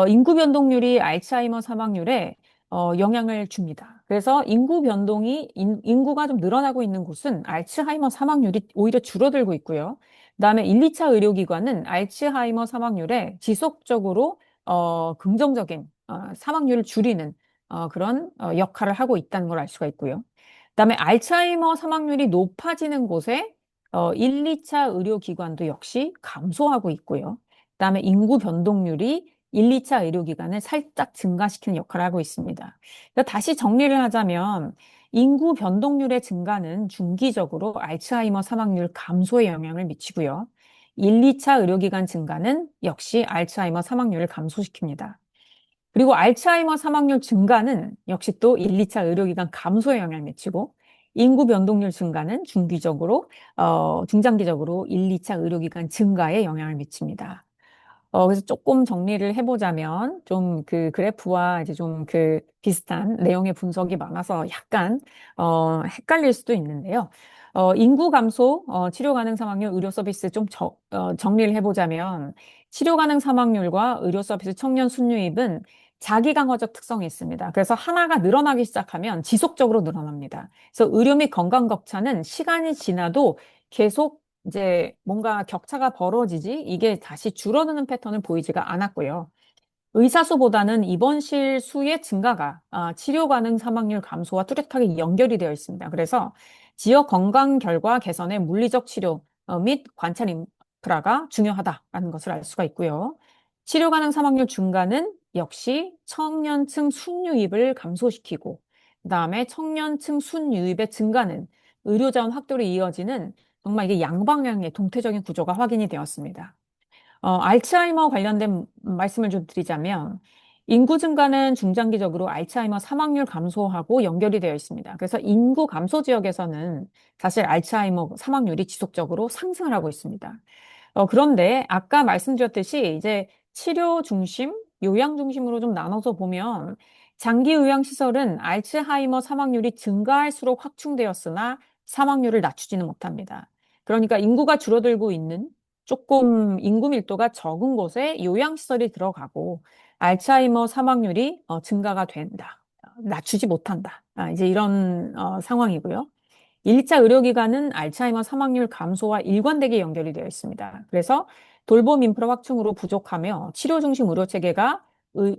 인구 변동률이 알츠하이머 사망률에 영향을 줍니다. 그래서 인구가 좀 늘어나고 있는 곳은 알츠하이머 사망률이 오히려 줄어들고 있고요. 그다음에 1, 2차 의료기관은 알츠하이머 사망률에 지속적으로 긍정적인 사망률을 줄이는 그런 역할을 하고 있다는 걸 알 수가 있고요. 그다음에 알츠하이머 사망률이 높아지는 곳에 1, 2차 의료기관도 역시 감소하고 있고요. 그다음에 인구 변동률이 1, 2차 의료기관을 살짝 증가시키는 역할을 하고 있습니다. 그러니까 다시 정리를 하자면 인구 변동률의 증가는 중기적으로 알츠하이머 사망률 감소에 영향을 미치고요. 1, 2차 의료기관 증가는 역시 알츠하이머 사망률을 감소시킵니다. 그리고 알츠하이머 사망률 증가는 역시 또 1, 2차 의료기관 감소에 영향을 미치고 인구 변동률 증가는 중장기적으로 1, 2차 의료기관 증가에 영향을 미칩니다. 그래서 조금 정리를 해보자면 좀 그 그래프와 이제 좀 그 비슷한 내용의 분석이 많아서 약간 헷갈릴 수도 있는데요. 인구 감소, 치료 가능 사망률, 의료 서비스 좀 정리를 해보자면 치료 가능 사망률과 의료 서비스 청년 순유입은 자기 강화적 특성이 있습니다. 그래서 하나가 늘어나기 시작하면 지속적으로 늘어납니다. 그래서 의료 및 건강 격차는 시간이 지나도 계속 이제 뭔가 격차가 벌어지지 이게 다시 줄어드는 패턴을 보이지가 않았고요. 의사 수보다는 입원실 수의 증가가 치료 가능 사망률 감소와 뚜렷하게 연결이 되어 있습니다. 그래서 지역 건강 결과 개선에 물리적 치료 및 관찰 인프라가 중요하다라는 것을 알 수가 있고요. 치료 가능 사망률 증가는 역시 청년층 순유입을 감소시키고 그다음에 청년층 순유입의 증가는 의료 자원 확대로 이어지는 정말 이게 양방향의 동태적인 구조가 확인이 되었습니다. 알츠하이머 관련된 말씀을 좀 드리자면, 인구 증가는 중장기적으로 알츠하이머 사망률 감소하고 연결이 되어 있습니다. 그래서 인구 감소 지역에서는 사실 알츠하이머 사망률이 지속적으로 상승을 하고 있습니다. 그런데 아까 말씀드렸듯이 이제 치료 중심, 요양 중심으로 좀 나눠서 보면 장기 요양시설은 알츠하이머 사망률이 증가할수록 확충되었으나 사망률을 낮추지는 못합니다. 그러니까 인구가 줄어들고 있는 조금 인구 밀도가 적은 곳에 요양시설이 들어가고 알츠하이머 사망률이 증가가 된다. 낮추지 못한다. 이제 이런 상황이고요. 1차 의료기관은 알츠하이머 사망률 감소와 일관되게 연결이 되어 있습니다. 그래서 돌봄 인프라 확충으로 부족하며 치료 중심 의료 체계가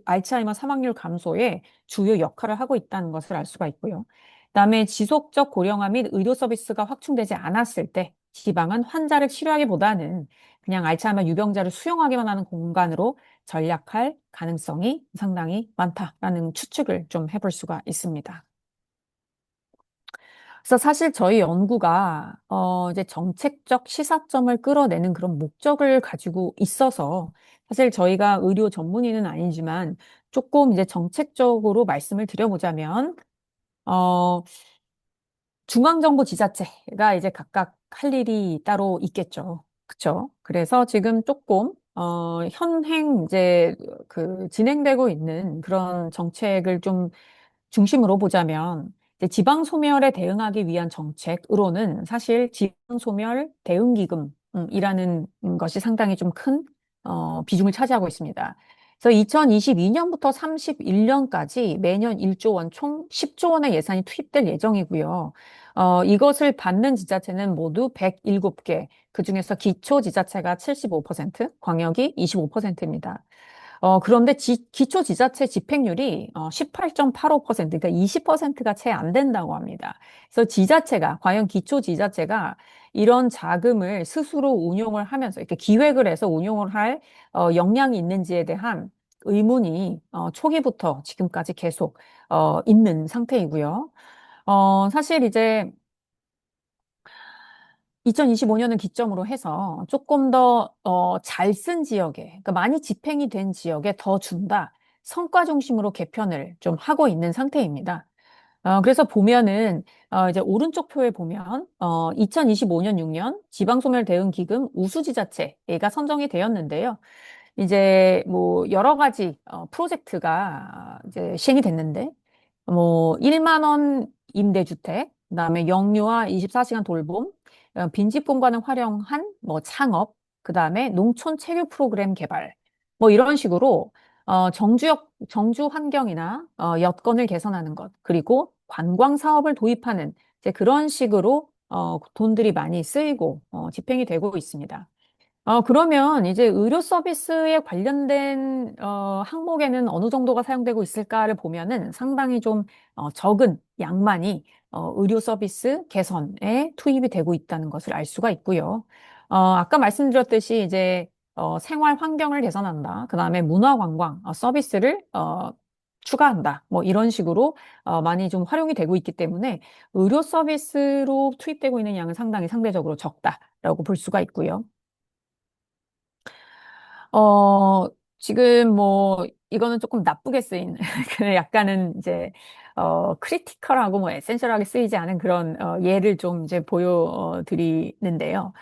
알츠하이머 사망률 감소에 주요 역할을 하고 있다는 것을 알 수가 있고요. 그다음에 지속적 고령화 및 의료 서비스가 확충되지 않았을 때 지방은 환자를 치료하기보다는 그냥 알츠하이머 유병자를 수용하기만 하는 공간으로 전락할 가능성이 상당히 많다라는 추측을 좀 해볼 수가 있습니다. 그래서 사실 저희 연구가 이제 정책적 시사점을 끌어내는 그런 목적을 가지고 있어서 사실 저희가 의료 전문의는 아니지만 조금 이제 정책적으로 말씀을 드려보자면 어, 중앙정부지자체가 이제 각각 할 일이 따로 있겠죠. 그렇죠? 그래서 지금 조금 현행 이제 그 진행되고 있는 그런 정책을 좀 중심으로 보자면 이제 지방 소멸에 대응하기 위한 정책으로는 사실 지방 소멸 대응기금이라는 것이 상당히 좀 큰 비중을 차지하고 있습니다. 그래서 2022년부터 31년까지 매년 1조 원, 총 10조 원의 예산이 투입될 예정이고요. 이것을 받는 지자체는 모두 107개, 그중에서 기초지자체가 75%, 광역이 25%입니다. 그런데 기초지자체 집행률이 18.85%, 그러니까 20%가 채 안 된다고 합니다. 그래서 과연 기초지자체가 이런 자금을 스스로 운용을 하면서, 이렇게 기획을 해서 운용을 할 역량이 있는지에 대한 의문이 초기부터 지금까지 계속 있는 상태이고요. 사실 이제 2025년을 기점으로 해서 조금 더, 잘 쓴 지역에, 그러니까 많이 집행이 된 지역에 더 준다. 성과 중심으로 개편을 좀 하고 있는 상태입니다. 그래서 보면은, 이제 오른쪽 표에 보면, 2025년 6년 지방소멸 대응 기금 우수지자체가 선정이 되었는데요. 이제 뭐 여러 가지 프로젝트가 이제 시행이 됐는데, 뭐 1만 원 임대주택, 그다음에 영유아 24시간 돌봄, 빈집 공간을 활용한 뭐 창업, 그다음에 농촌 체육 프로그램 개발, 뭐 이런 식으로 정주 환경이나 여건을 개선하는 것, 그리고 관광 사업을 도입하는 이제 그런 식으로 돈들이 많이 쓰이고 집행이 되고 있습니다. 그러면 이제 의료 서비스에 관련된 항목에는 어느 정도가 사용되고 있을까를 보면은 상당히 좀 적은 양만이 의료 서비스 개선에 투입이 되고 있다는 것을 알 수가 있고요. 아까 말씀드렸듯이 이제 생활 환경을 개선한다. 그다음에 문화 관광 서비스를 추가한다. 뭐 이런 식으로 많이 좀 활용이 되고 있기 때문에 의료 서비스로 투입되고 있는 양은 상당히 상대적으로 적다라고 볼 수가 있고요. 어, 지금 뭐 이거는 조금 나쁘게 쓰인, 그 약간은 이제, 크리티컬하고 뭐 에센셜하게 쓰이지 않은 그런, 예를 좀 이제 보여드리는데요.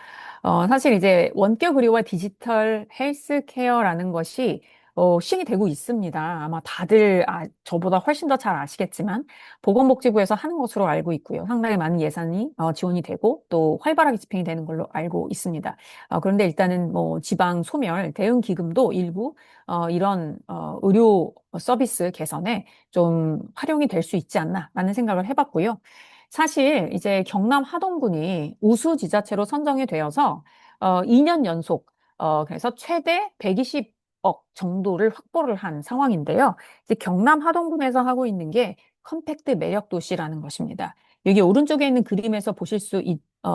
사실 이제 원격 의료와 디지털 헬스케어라는 것이 시행이 되고 있습니다. 아마 다들 저보다 훨씬 더 잘 아시겠지만 보건복지부에서 하는 것으로 알고 있고요. 상당히 많은 예산이 지원이 되고 또 활발하게 집행이 되는 걸로 알고 있습니다. 그런데 일단은 뭐 지방 소멸 대응 기금도 일부 이런 의료 서비스 개선에 좀 활용이 될 수 있지 않나라는 생각을 해봤고요. 사실 이제 경남 하동군이 우수 지자체로 선정이 되어서 2년 연속 그래서 최대 120억 정도를 확보를 한 상황인데요. 이제 경남 하동군에서 하고 있는 게 컴팩트 매력 도시라는 것입니다. 여기 오른쪽에 있는 그림에서 보실 수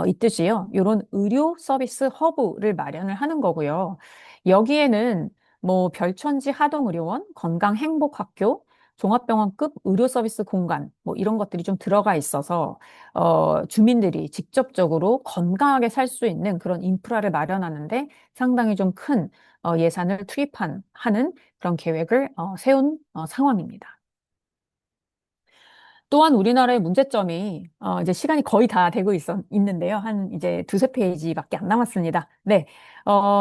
있듯이요. 이런 의료 서비스 허브를 마련을 하는 거고요. 여기에는 뭐 별천지 하동의료원, 건강행복학교, 종합병원급 의료 서비스 공간, 뭐 이런 것들이 좀 들어가 있어서, 주민들이 직접적으로 건강하게 살 수 있는 그런 인프라를 마련하는데 상당히 좀 큰 예산을 하는 그런 계획을 세운 상황입니다. 또한 우리나라의 문제점이 이제 시간이 거의 다 되고 있는데요. 한 이제 두세 페이지밖에 안 남았습니다. 네.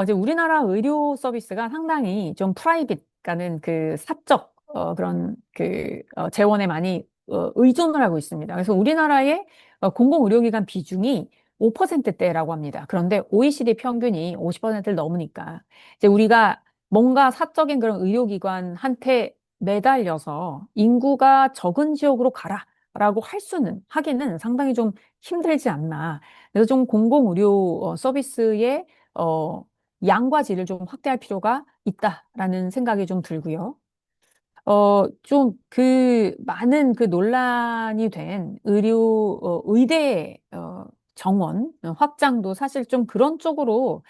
이제 우리나라 의료 서비스가 상당히 좀 프라이빗, 가는 그 사적 그런 그 재원에 많이 의존을 하고 있습니다. 그래서 우리나라의 공공의료기관 비중이 5%대라고 합니다. 그런데 OECD 평균이 50%를 넘으니까 이제 우리가 뭔가 사적인 그런 의료기관한테 매달려서 인구가 적은 지역으로 가라라고 하기는 상당히 좀 힘들지 않나. 그래서 좀 공공의료 서비스의 어, 양과 질을 좀 확대할 필요가 있다라는 생각이 좀 들고요. 좀 그 많은 그 논란이 된 의대 정원 확장도 사실 좀 그런 쪽으로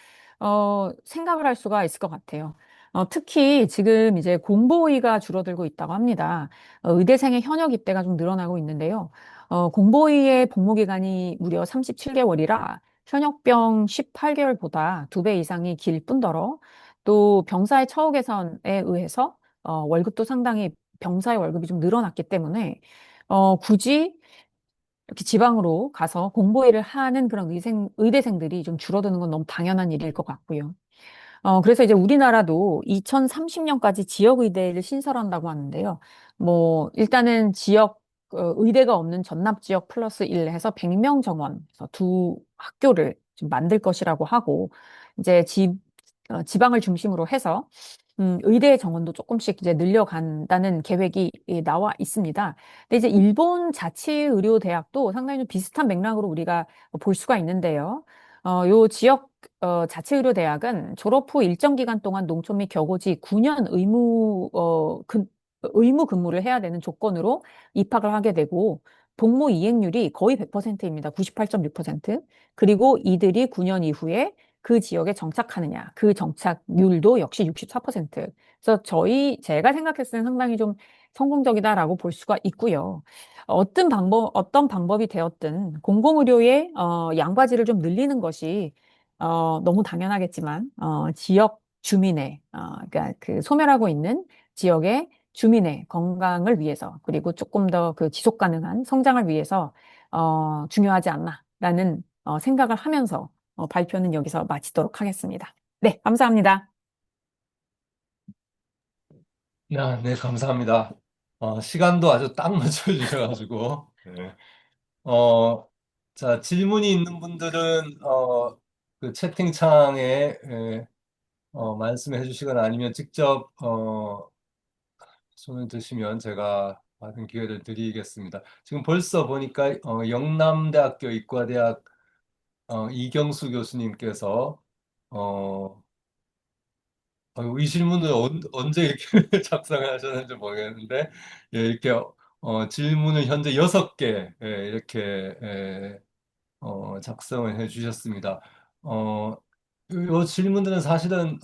생각을 할 수가 있을 것 같아요. 특히 지금 이제 공보위가 줄어들고 있다고 합니다. 의대생의 현역 입대가 좀 늘어나고 있는데요. 공보위의 복무 기간이 무려 37개월이라 현역병 18개월보다 2배 이상이 길 뿐더러 또 병사의 처우 개선에 의해서 월급도 상당히 병사의 월급이 좀 늘어났기 때문에 굳이 이렇게 지방으로 가서 공부일을 하는 그런 의대생들이 좀 줄어드는 건 너무 당연한 일일 것 같고요. 그래서 이제 우리나라도 2030년까지 지역의대를 신설한다고 하는데요. 뭐, 일단은 의대가 없는 전남 지역 플러스 1 해서 100명 정원, 그래서 두 학교를 좀 만들 것이라고 하고, 이제 지방을 중심으로 해서 의대 정원도 조금씩 이제 늘려간다는 계획이 나와 있습니다. 근데 이제 일본 자치의료대학도 상당히 좀 비슷한 맥락으로 우리가 볼 수가 있는데요. 요 지역 자치의료대학은 졸업 후 일정 기간 동안 농촌 및 격오지 9년 의무 근무를 해야 되는 조건으로 입학을 하게 되고 복무 이행률이 거의 100%입니다. 98.6%. 그리고 이들이 9년 이후에 그 지역에 정착하느냐. 그 정착률도 역시 64%. 그래서 제가 생각했을 때는 상당히 좀 성공적이다라고 볼 수가 있고요. 어떤 방법이 되었든 공공의료의 양과질을 좀 늘리는 것이 너무 당연하겠지만 지역 주민의 그러니까 그 소멸하고 있는 지역의 주민의 건강을 위해서 그리고 조금 더 그 지속 가능한 성장을 위해서 중요하지 않나라는 생각을 하면서 발표는 여기서 마치도록 하겠습니다. 네, 감사합니다. 네, 감사합니다. 시간도 아주 딱 맞춰주셔가지고. 네. 어, 자, 질문이 있는 분들은, 그 채팅창에, 말씀해 주시거나 아니면 직접, 손을 드시면 제가 받은 기회를 드리겠습니다. 지금 벌써 보니까, 영남대학교 의과대학, 이경수 교수님께서, 어, 이 질문을 언제 이렇게 작성을 하셨는지 모르겠는데, 예, 이렇게, 질문을 현재 6개, 이렇게, 작성을 해 주셨습니다. 어, 요 질문들은 사실은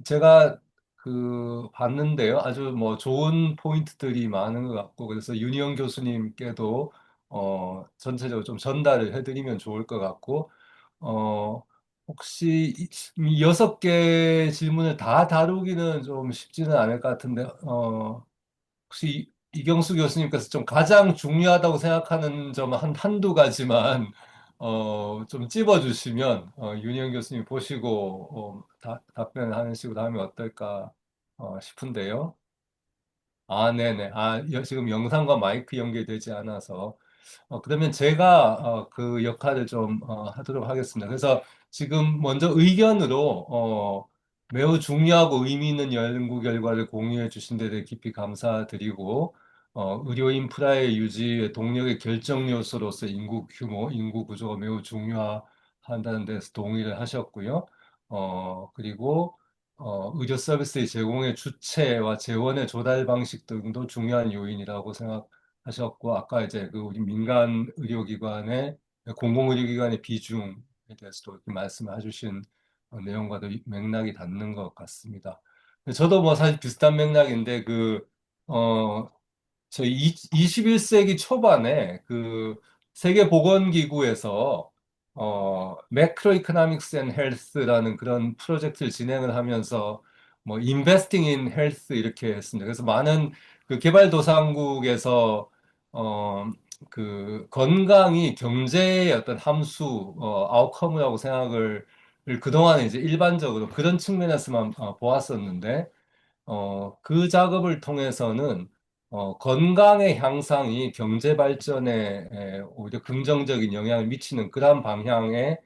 제가 그 봤는데요. 아주 뭐 좋은 포인트들이 많은 것 같고 그래서 윤희영 교수님께도 전체적으로 좀 전달을 해드리면 좋을 것 같고 어, 혹시 이 6개 질문을 다 다루기는 좀 쉽지는 않을 것 같은데, 혹시 이경수 교수님께서 좀 가장 중요하다고 생각하는 점 한두 가지만, 좀 찝어주시면, 윤희영 교수님 보시고, 답변하는 식으로 하면 어떨까, 싶은데요. 아, 네네. 지금 영상과 마이크 연결되지 않아서. 그러면 제가 그 역할을 좀 하도록 하겠습니다. 그래서 지금 먼저 의견으로 매우 중요하고 의미 있는 연구 결과를 공유해 주신 데 대해 깊이 감사드리고 의료 인프라의 유지의 동력의 결정 요소로서 인구 규모, 인구 구조가 매우 중요하다는 데서 동의를 하셨고요. 그리고 의료 서비스의 제공의 주체와 재원의 조달 방식 등도 중요한 요인이라고 하셨고, 아까 이제 그 우리 민간 의료기관의, 공공의료기관의 비중에 대해서도 이렇게 말씀해 주신 내용과도 맥락이 닿는 것 같습니다. 저도 뭐 사실 비슷한 맥락인데, 어, 저희 21세기 초반에 그 세계보건기구에서 매크로 이코노믹스 앤 헬스라는 그런 프로젝트를 진행을 하면서 뭐 인베스팅 인 헬스 이렇게 했습니다. 그래서 많은 그 개발도상국에서 어, 그 건강이 경제의 어떤 함수, 아웃컴이라고 생각을 그동안 이제 일반적으로 그런 측면에서만 보았었는데 그 작업을 통해서는 건강의 향상이 경제 발전에 오히려 긍정적인 영향을 미치는 그런 방향의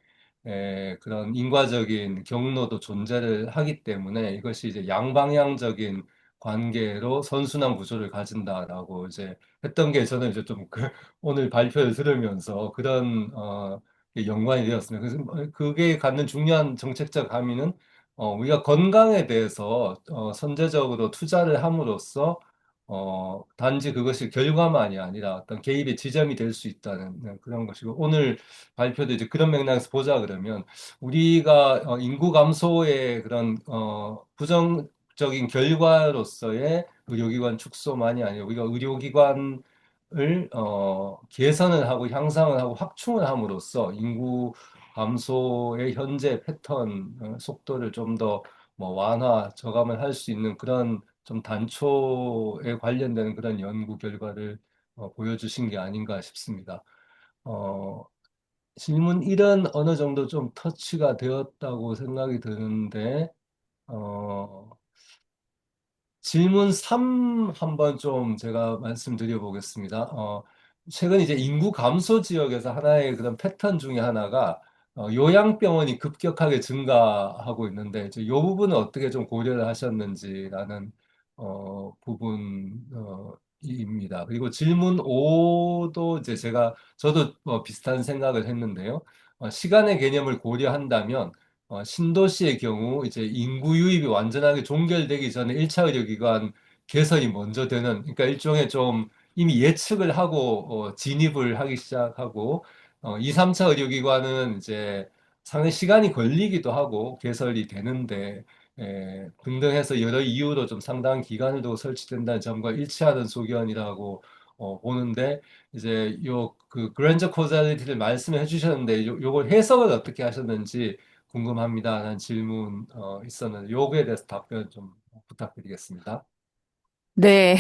그런 인과적인 경로도 존재를 하기 때문에 이것이 이제 양방향적인 관계로 선순환 구조를 가진다라고 이제 했던 게 저는 이제 좀 오늘 발표를 들으면서 그런 연관이 되었습니다. 그래서 그게 갖는 중요한 정책적 함의는 우리가 건강에 대해서 선제적으로 투자를 함으로써 단지 그것이 결과만이 아니라 어떤 개입의 지점이 될 수 있다는 그런 것이고 오늘 발표도 이제 그런 맥락에서 보자 그러면 우리가 인구 감소의 그런 부정적인 결과로서의 의료기관 축소만이 아니라 우리가 의료기관을 개선을 하고 향상을 하고 확충을 함으로써 인구 감소의 현재 패턴 속도를 좀 더 뭐 완화, 저감을 할 수 있는 그런 좀 단초에 관련되는 그런 연구 결과를 보여주신 게 아닌가 싶습니다. 어, 질문 1은 어느 정도 좀 터치가 되었다고 생각이 드는데, 어, 질문 3 한번 좀 제가 말씀드려 보겠습니다. 최근 이제 인구 감소 지역에서 하나의 그런 패턴 중에 하나가 요양병원이 급격하게 증가하고 있는데, 이 부분은 어떻게 좀 고려를 하셨는지라는 부분입니다. 그리고 질문 5도 이제 저도 비슷한 생각을 했는데요. 시간의 개념을 고려한다면 신도시의 경우 이제 인구 유입이 완전하게 종결되기 전에 1차 의료기관 개설이 먼저 되는 그러니까 일종의 좀 이미 예측을 하고 진입을 하기 시작하고 2, 3차 의료기관은 이제 상당히 시간이 걸리기도 하고 개설이 되는데 등등 해서 여러 이유로 좀 상당한 기간을 두고 설치된다는 점과 일치하는 소견이라고 보는데 이제 요 그 그랜저 코자리티를 말씀해 주셨는데 요걸 해석을 어떻게 하셨는지 궁금합니다. 라는 질문 있었는데 요거에 대해서 답변 좀 부탁드리겠습니다. 네.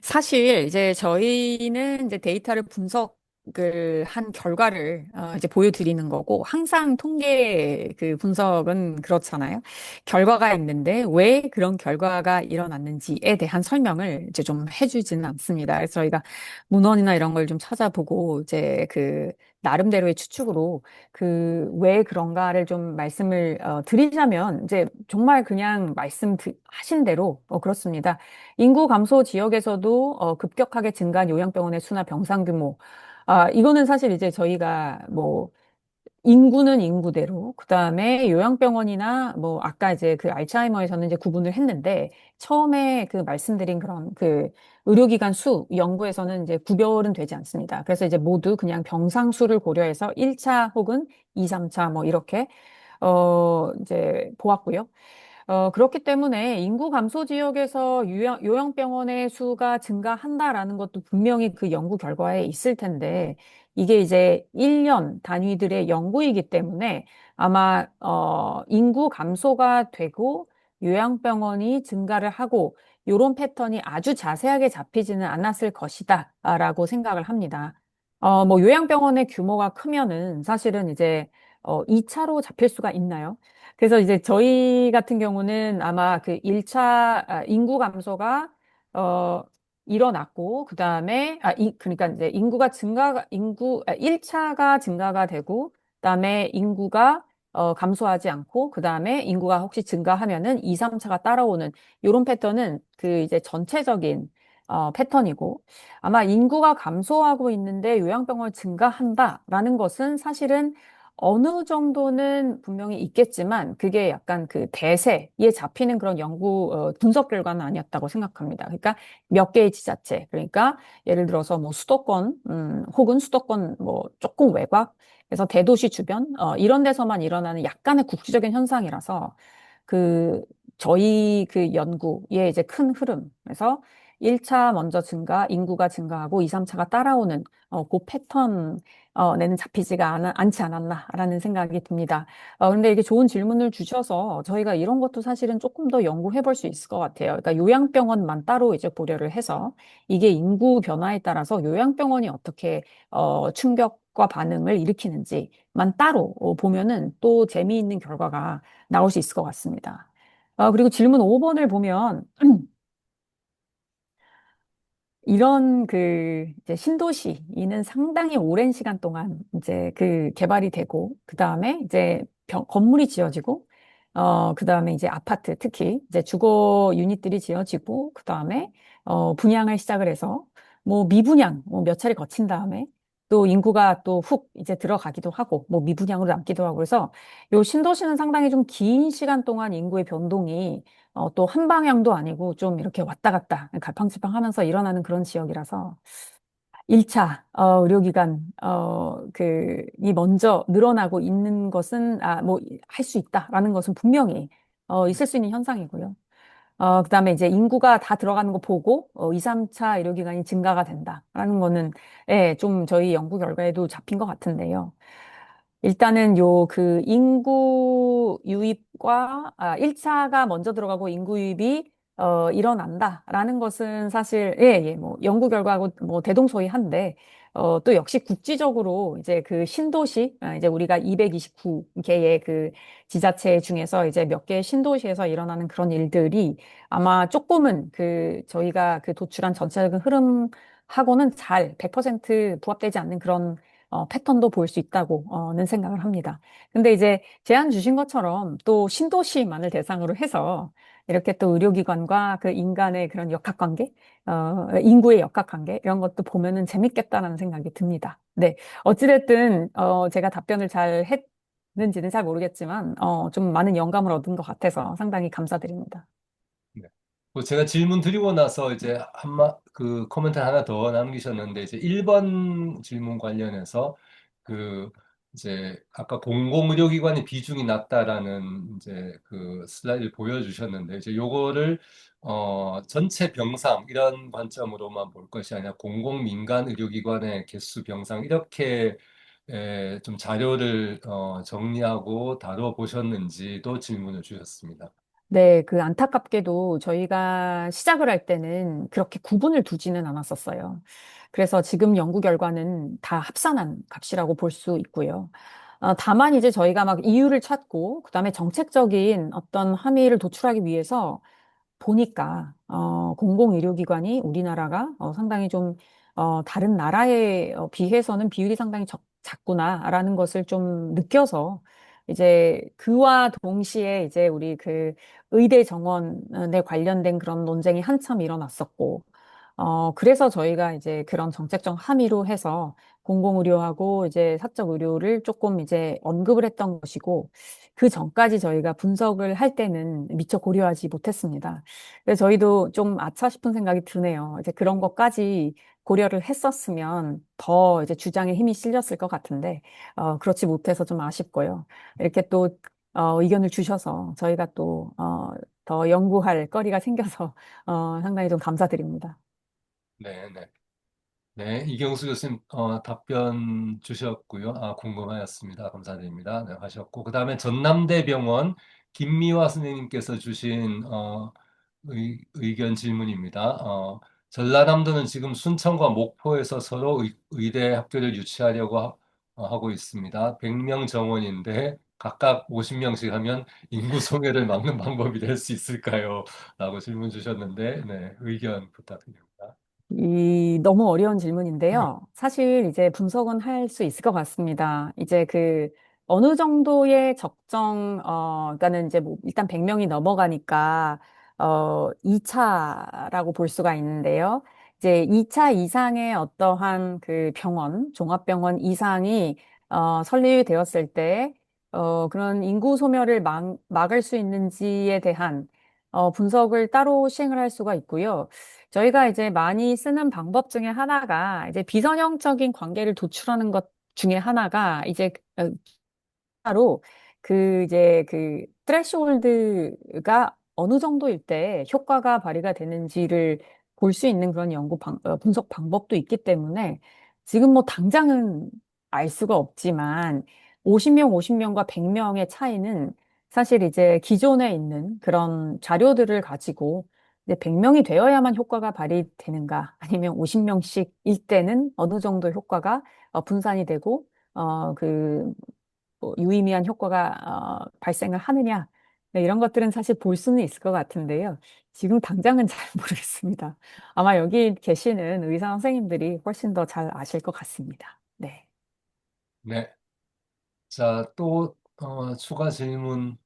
사실 이제 저희는 이제 데이터를 분석을 한 결과를 이제 보여드리는 거고 항상 통계 그 분석은 그렇잖아요. 결과가 있는데 왜 그런 결과가 일어났는지에 대한 설명을 이제 좀 해주지는 않습니다. 그래서 저희가 문헌이나 이런 걸 좀 찾아보고 이제 그 나름대로의 추측으로 그 왜 그런가를 좀 말씀을 드리자면 이제 정말 그냥 하신 대로 그렇습니다. 인구 감소 지역에서도 급격하게 증가한 요양병원의 수나 병상 규모. 이거는 사실 이제 저희가 뭐 인구는 인구대로, 그 다음에 요양병원이나 뭐 아까 이제 그 알츠하이머에서는 이제 구분을 했는데 처음에 그 말씀드린 그런 그 의료기관 수 연구에서는 이제 구별은 되지 않습니다. 그래서 이제 모두 그냥 병상 수를 고려해서 1차 혹은 2, 3차 뭐 이렇게 이제 보았고요. 그렇기 때문에 인구 감소 지역에서 요양병원의 수가 증가한다라는 것도 분명히 그 연구 결과에 있을 텐데, 이게 이제 1년 단위들의 연구이기 때문에 아마, 인구 감소가 되고 요양병원이 증가를 하고, 요런 패턴이 아주 자세하게 잡히지는 않았을 것이다, 라고 생각을 합니다. 뭐 요양병원의 규모가 크면은 사실은 이제, 2차로 잡힐 수가 있나요? 그래서 이제 저희 같은 경우는 아마 그 1차 인구 감소가 어 일어났고 그다음에 그러니까 이제 인구가 증가가 인구 1차가 증가가 되고 그다음에 인구가 감소하지 않고 그다음에 인구가 혹시 증가하면은 2, 3차가 따라오는 요런 패턴은 그 이제 전체적인 패턴이고 아마 인구가 감소하고 있는데 요양병원 증가한다라는 것은 사실은 어느 정도는 분명히 있겠지만 그게 약간 그 대세에 잡히는 그런 연구 분석 결과는 아니었다고 생각합니다. 그러니까 몇 개의 지자체, 그러니까 예를 들어서 뭐 수도권, 혹은 수도권 뭐 조금 외곽, 그래서 대도시 주변 이런 데서만 일어나는 약간의 국지적인 현상이라서 그 저희 그 연구의 이제 큰 흐름, 그래서 1차 먼저 증가, 인구가 증가하고 2, 3차가 따라오는 그 패턴 내는 잡히지가 않지 않았나라는 생각이 듭니다. 근데 이게 좋은 질문을 주셔서 저희가 이런 것도 사실은 조금 더 연구해 볼 수 있을 것 같아요. 그러니까 요양병원만 따로 이제 고려를 해서 이게 인구 변화에 따라서 요양병원이 어떻게 충격과 반응을 일으키는지만 따로 보면은 또 재미있는 결과가 나올 수 있을 것 같습니다. 그리고 질문 5번을 보면 이런 그 이제 신도시는 상당히 오랜 시간 동안 이제 그 개발이 되고 그 다음에 이제 건물이 지어지고 그 다음에 이제 아파트 특히 이제 주거 유닛들이 지어지고 그 다음에 분양을 시작을 해서 뭐 미분양 뭐 몇 차례 거친 다음에 또 인구가 또 훅 이제 들어가기도 하고 뭐 미분양으로 남기도 하고 그래서 요 신도시는 상당히 좀 긴 시간 동안 인구의 변동이 또 한 방향도 아니고 좀 이렇게 왔다 갔다 갈팡질팡 하면서 일어나는 그런 지역이라서 1차 의료기관 이 먼저 늘어나고 있는 것은 뭐 할 수 있다라는 것은 분명히 있을 수 있는 현상이고요. 그다음에 이제 인구가 다 들어가는 거 보고 2, 3차 의료기관이 증가가 된다라는 거는 예, 좀 저희 연구 결과에도 잡힌 것 같은데요. 일단은 요 그 인구 유입과 1차가 먼저 들어가고 인구 유입이 일어난다라는 것은 사실 예, 예, 뭐 연구 결과하고 뭐 대동소이한데 또 역시 국지적으로 이제 그 신도시 이제 우리가 229개의 그 지자체 중에서 이제 몇 개의 신도시에서 일어나는 그런 일들이 아마 조금은 그 저희가 그 도출한 전체적인 흐름하고는 잘 100% 부합되지 않는 그런 패턴도 볼 수 있다고는 생각을 합니다. 근데 이제 제안 주신 것처럼 또 신도시만을 대상으로 해서 이렇게 또 의료기관과 그 인간의 그런 역학관계, 인구의 역학관계 이런 것도 보면은 재밌겠다라는 생각이 듭니다. 네. 어찌됐든 제가 답변을 잘 했는지는 잘 모르겠지만 좀 많은 영감을 얻은 것 같아서 상당히 감사드립니다. 네. 뭐 제가 질문 드리고 나서 이제 그 코멘트 하나 더 남기셨는데 이제 1번 질문 관련해서 그 이제 아까 공공의료기관의 비중이 낮다라는 이제 그 슬라이드를 보여주셨는데 이제 요거를 전체 병상 이런 관점으로만 볼 것이 아니라 공공민간 의료기관의 개수 병상 이렇게 좀 자료를 정리하고 다뤄보셨는지도 질문을 주셨습니다. 네, 그 안타깝게도 저희가 시작을 할 때는 그렇게 구분을 두지는 않았었어요. 그래서 지금 연구 결과는 다 합산한 값이라고 볼 수 있고요. 다만 이제 저희가 막 이유를 찾고, 그다음에 정책적인 어떤 함의를 도출하기 위해서 보니까 공공의료기관이 우리나라가 상당히 좀 다른 나라에 비해서는 비율이 상당히 작구나라는 것을 좀 느껴서 이제 그와 동시에 이제 우리 그 의대 정원에 관련된 그런 논쟁이 한참 일어났었고 그래서 저희가 이제 그런 정책적 함의로 해서 공공의료하고 이제 사적 의료를 조금 이제 언급을 했던 것이고, 그 전까지 저희가 분석을 할 때는 미처 고려하지 못했습니다. 그래서 저희도 좀 아차 싶은 생각이 드네요. 이제 그런 것까지 고려를 했었으면 더 이제 주장에 힘이 실렸을 것 같은데, 그렇지 못해서 좀 아쉽고요. 이렇게 또 의견을 주셔서 저희가 또, 더 연구할 거리가 생겨서, 상당히 좀 감사드립니다. 네, 네. 네, 이경수 교수님 답변 주셨고요. 아, 궁금하였습니다. 감사드립니다. 네, 하셨고 그다음에 전남대병원 김미화 선생님께서 주신 의견 질문입니다. 전라남도는 지금 순천과 목포에서 서로 의대 학교를 유치하려고 하고 있습니다. 100명 정원인데 각각 50명씩 하면 인구 소멸을 막는 방법이 될 수 있을까요? 라고 질문 주셨는데, 네, 의견 부탁드립니다. 너무 어려운 질문인데요. 사실 이제 분석은 할 수 있을 것 같습니다. 이제 어느 정도의 그러니까는 이제 뭐, 일단 100명이 넘어가니까, 2차라고 볼 수가 있는데요. 이제 2차 이상의 어떠한 종합병원 이상이, 설립되었을 때, 그런 인구 소멸을 막을 수 있는지에 대한, 분석을 따로 시행을 할 수가 있고요. 저희가 이제 많이 쓰는 방법 중에 하나가 이제 비선형적인 관계를 도출하는 것 중에 하나가 이제 바로 트레시홀드가 어느 정도일 때 효과가 발휘가 되는지를 볼 수 있는 그런 분석 방법도 있기 때문에 지금 뭐 당장은 알 수가 없지만 50명, 50명과 100명의 차이는 사실 이제 기존에 있는 그런 자료들을 가지고 이제 100명이 되어야만 효과가 발휘되는가 아니면 50명씩일 때는 어느 정도 효과가 분산이 되고 뭐 유의미한 효과가 발생을 하느냐 네, 이런 것들은 사실 볼 수는 있을 것 같은데요. 지금 당장은 잘 모르겠습니다. 아마 여기 계시는 의사 선생님들이 훨씬 더 잘 아실 것 같습니다. 네. 네. 자, 또 추가 질문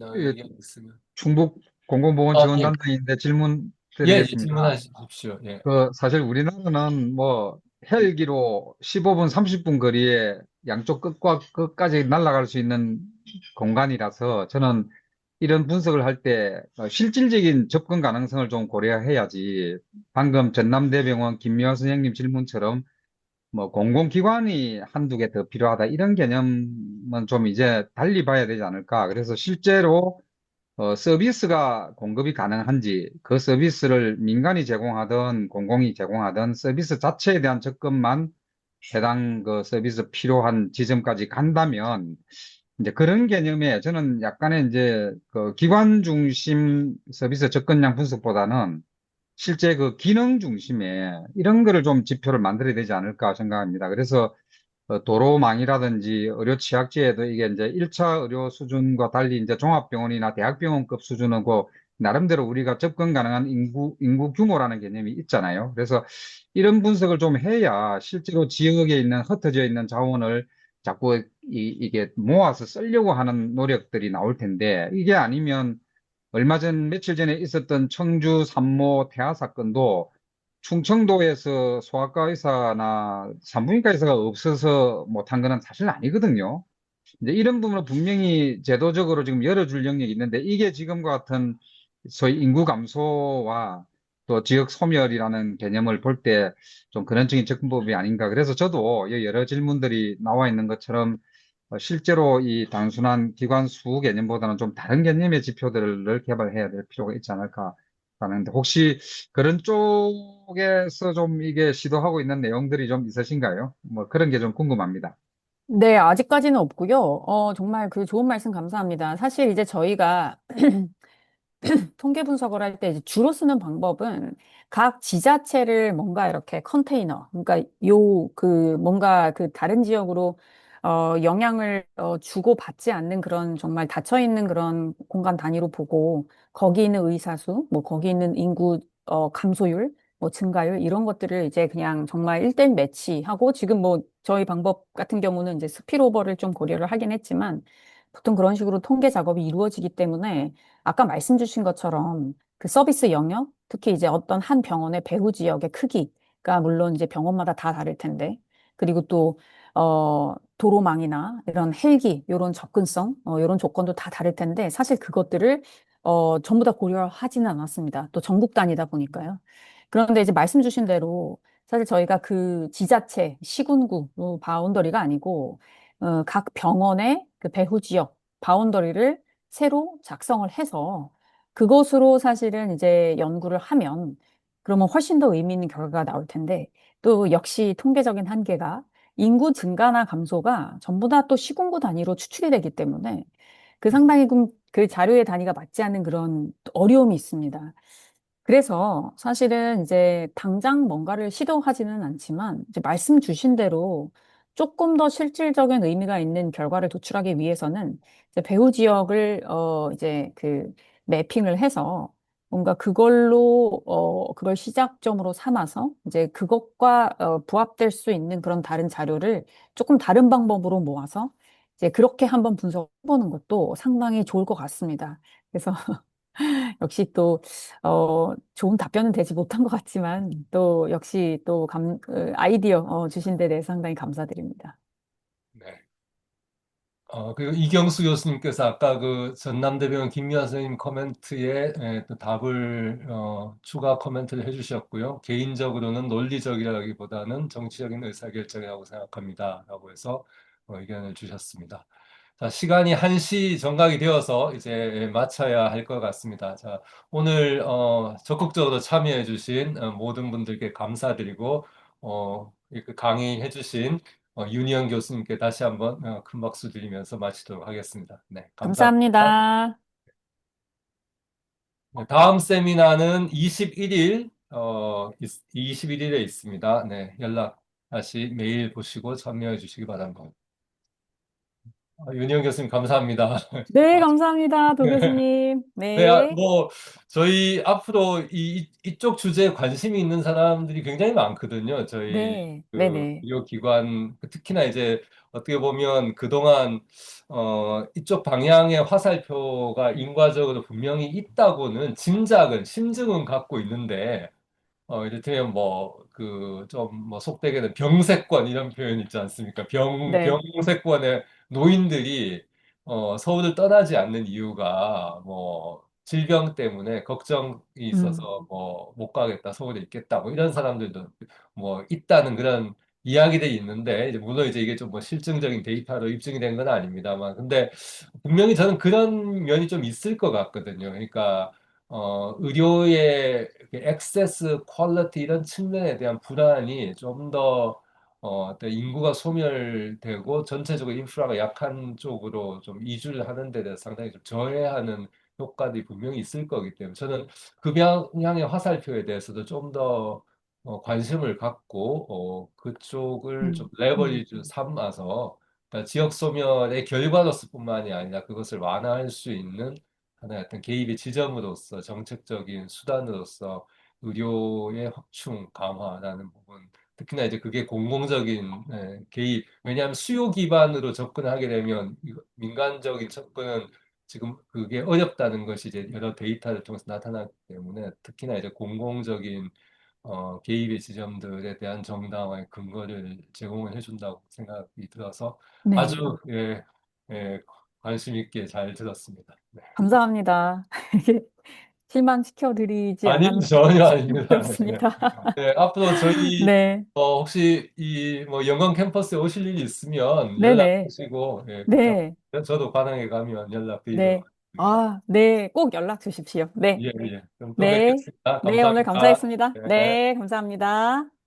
예, 의견 있으면. 충북 아, 예. 공공보건지원단장인데 질문 예, 예, 드리겠습니다. 질문하십시오. 예. 사실 우리나라는 뭐 헬기로 15분, 30분 거리에 양쪽 끝과 끝까지 날아갈 수 있는 공간이라서 저는 이런 분석을 할 때 실질적인 접근 가능성을 좀 고려해야지 방금 전남대병원 김미화 선생님 질문처럼 뭐 공공기관이 한두 개 더 필요하다 이런 개념은 좀 이제 달리 봐야 되지 않을까. 그래서 실제로 서비스가 공급이 가능한지, 그 서비스를 민간이 제공하든 공공이 제공하든 서비스 자체에 대한 접근만 해당 그 서비스 필요한 지점까지 간다면, 이제 그런 개념에 저는 약간의 이제 그 기관 중심 서비스 접근량 분석보다는 실제 그 기능 중심에 이런 거를 좀 지표를 만들어야 되지 않을까 생각합니다. 그래서 도로망이라든지 의료 취약지에도 이게 이제 1차 의료 수준과 달리 이제 종합병원이나 대학병원급 수준은 그 나름대로 우리가 접근 가능한 인구 규모라는 개념이 있잖아요. 그래서 이런 분석을 좀 해야 실제로 지역에 있는 흩어져 있는 자원을 자꾸 이게 모아서 쓰려고 하는 노력들이 나올 텐데 이게 아니면 얼마 며칠 전에 있었던 청주 산모 태아 사건도 충청도에서 소아과 의사나 산부인과 의사가 없어서 못한 거는 사실 아니거든요. 이제 이런 부분은 분명히 제도적으로 지금 열어줄 영역이 있는데 이게 지금과 같은 소위 인구 감소와 또 지역 소멸이라는 개념을 볼 때 좀 근원적인 접근법이 아닌가. 그래서 저도 여러 질문들이 나와 있는 것처럼 실제로 이 단순한 기관 수 개념보다는 좀 다른 개념의 지표들을 개발해야 될 필요가 있지 않을까 하는데 혹시 그런 쪽에서 좀 이게 시도하고 있는 내용들이 좀 있으신가요? 뭐 그런 게 좀 궁금합니다. 네, 아직까지는 없고요. 정말 좋은 말씀 감사합니다. 사실 이제 저희가 통계 분석을 할 때 이제 주로 쓰는 방법은 각 지자체를 뭔가 이렇게 컨테이너, 그러니까 뭔가 다른 지역으로 영향을 주고 받지 않는 그런 정말 닫혀 있는 그런 공간 단위로 보고 거기 있는 의사 수, 뭐 거기 있는 인구 감소율, 뭐 증가율 이런 것들을 이제 그냥 정말 1대1 매치하고 지금 뭐 저희 방법 같은 경우는 이제 스피로버를 좀 고려를 하긴 했지만 보통 그런 식으로 통계 작업이 이루어지기 때문에 아까 말씀 주신 것처럼 그 서비스 영역, 특히 이제 어떤 한 병원의 배후 지역의 크기가 물론 이제 병원마다 다 다를 텐데, 그리고 또, 도로망이나 이런 헬기, 이런 접근성, 이런 조건도 다 다를 텐데, 사실 그것들을, 전부 다 고려하지는 않았습니다. 또 전국 단위다 보니까요. 그런데 이제 말씀 주신 대로 사실 저희가 그 지자체, 시군구, 바운더리가 아니고, 각 병원의 그 배후 지역, 바운더리를 새로 작성을 해서 그것으로 사실은 이제 연구를 하면 그러면 훨씬 더 의미 있는 결과가 나올 텐데 또 역시 통계적인 한계가 인구 증가나 감소가 전부 다 또 시군구 단위로 추출이 되기 때문에 그 상당히 그 자료의 단위가 맞지 않는 그런 어려움이 있습니다. 그래서 사실은 이제 당장 뭔가를 시도하지는 않지만 이제 말씀 주신 대로 조금 더 실질적인 의미가 있는 결과를 도출하기 위해서는 이제 배후 지역을 이제 그 매핑을 해서 뭔가 그걸로 그걸 시작점으로 삼아서 이제 그것과 부합될 수 있는 그런 다른 자료를 조금 다른 방법으로 모아서 이제 그렇게 한번 분석해보는 것도 상당히 좋을 것 같습니다. 그래서 역시 또, 좋은 답변은 되지 못한 것 같지만, 또, 역시 또 아이디어, 주신 데 대해서 상당히 감사드립니다. 네. 그리고 이경수 교수님께서 아까 그 전남대병원 김미아 선생님 코멘트에 또 답을 추가 코멘트를 해주셨고요. 개인적으로는 논리적이라기보다는 정치적인 의사결정이라고 생각합니다. 라고 해서 의견을 주셨습니다. 자, 시간이 1시 정각이 되어서 이제 마쳐야 할 것 같습니다. 자, 오늘 적극적으로 참여해주신 모든 분들께 감사드리고 이렇게 강의해주신 윤희영 교수님께 다시 한번 큰 박수 드리면서 마치도록 하겠습니다. 네, 감사합니다. 감사합니다. 네, 다음 세미나는 21일, 21일에 있습니다. 네, 연락 다시 메일 보시고 참여해 주시기 바랍니다. 윤희영 교수님 감사합니다. 네, 감사합니다. 도 교수님. 네, 네, 저희 앞으로 이쪽 주제에 관심이 있는 사람들이 굉장히 많거든요. 저희 네, 그 네네. 의료기관, 특히나 이제 어떻게 보면 그동안, 이쪽 방향의 화살표가 인과적으로 분명히 있다고는 짐작은, 심증은 갖고 있는데, 이를테면 좀 속되게는 병세권 이런 표현 있지 않습니까? 네, 병세권의 노인들이 서울을 떠나지 않는 이유가 질병 때문에 걱정이 음, 있어서 못 가겠다, 서울에 있겠다, 이런 사람들도 있다는 그런 이야기들이 있는데, 이제 물론 이제 이게 좀 실증적인 데이터로 입증이 된 건 아닙니다만, 근데 분명히 저는 그런 면이 좀 있을 것 같거든요. 그러니까 의료의 액세스, 퀄리티 이런 측면에 대한 불안이 좀 더 어떤 인구가 소멸되고 전체적으로 인프라가 약한 쪽으로 좀 이주를 하는 데 대해서 상당히 좀 저해하는 효과들이 분명히 있을 거기 때문에 저는 그 방향의 화살표에 대해서도 좀 더 관심을 갖고 그쪽을 좀 음, 음, 레버리지 삼아서 그러니까 지역 소멸의 결과로서뿐만이 아니라 그것을 완화할 수 있는 하나의 어떤 개입의 지점으로서 정책적인 수단으로서 의료의 확충 강화라는 부분, 특히나 이제 그게 공공적인 개입, 왜냐하면 수요 기반으로 접근하게 되면 민간적인 접근은 지금 그게 어렵다는 것이 이제 여러 데이터를 통해서 나타나기 때문에 특히나 이제 공공적인 개입의 지점들에 대한 정당화의 근거를 제공을 해준다고 생각이 들어서 네, 아주 예, 관심 있게 잘 들었습니다. 네. 감사합니다. 실망시켜드리지 아니, 않았나 전혀 아닙니다. 네. 싶습니다. 네, 앞으로 저희 네, 혹시 이 영광 캠퍼스에 오실 일이 있으면 연락 네네. 주시고 부탁. 네, 저도 관항에 가면 연락드리도록 네. 하겠습니다. 아, 네. 꼭 연락 주십시오. 네, 예, 예. 그럼 또 네. 뵙겠습니다. 네, 오늘 감사합니다. 감사했습니다. 네. 네, 감사합니다.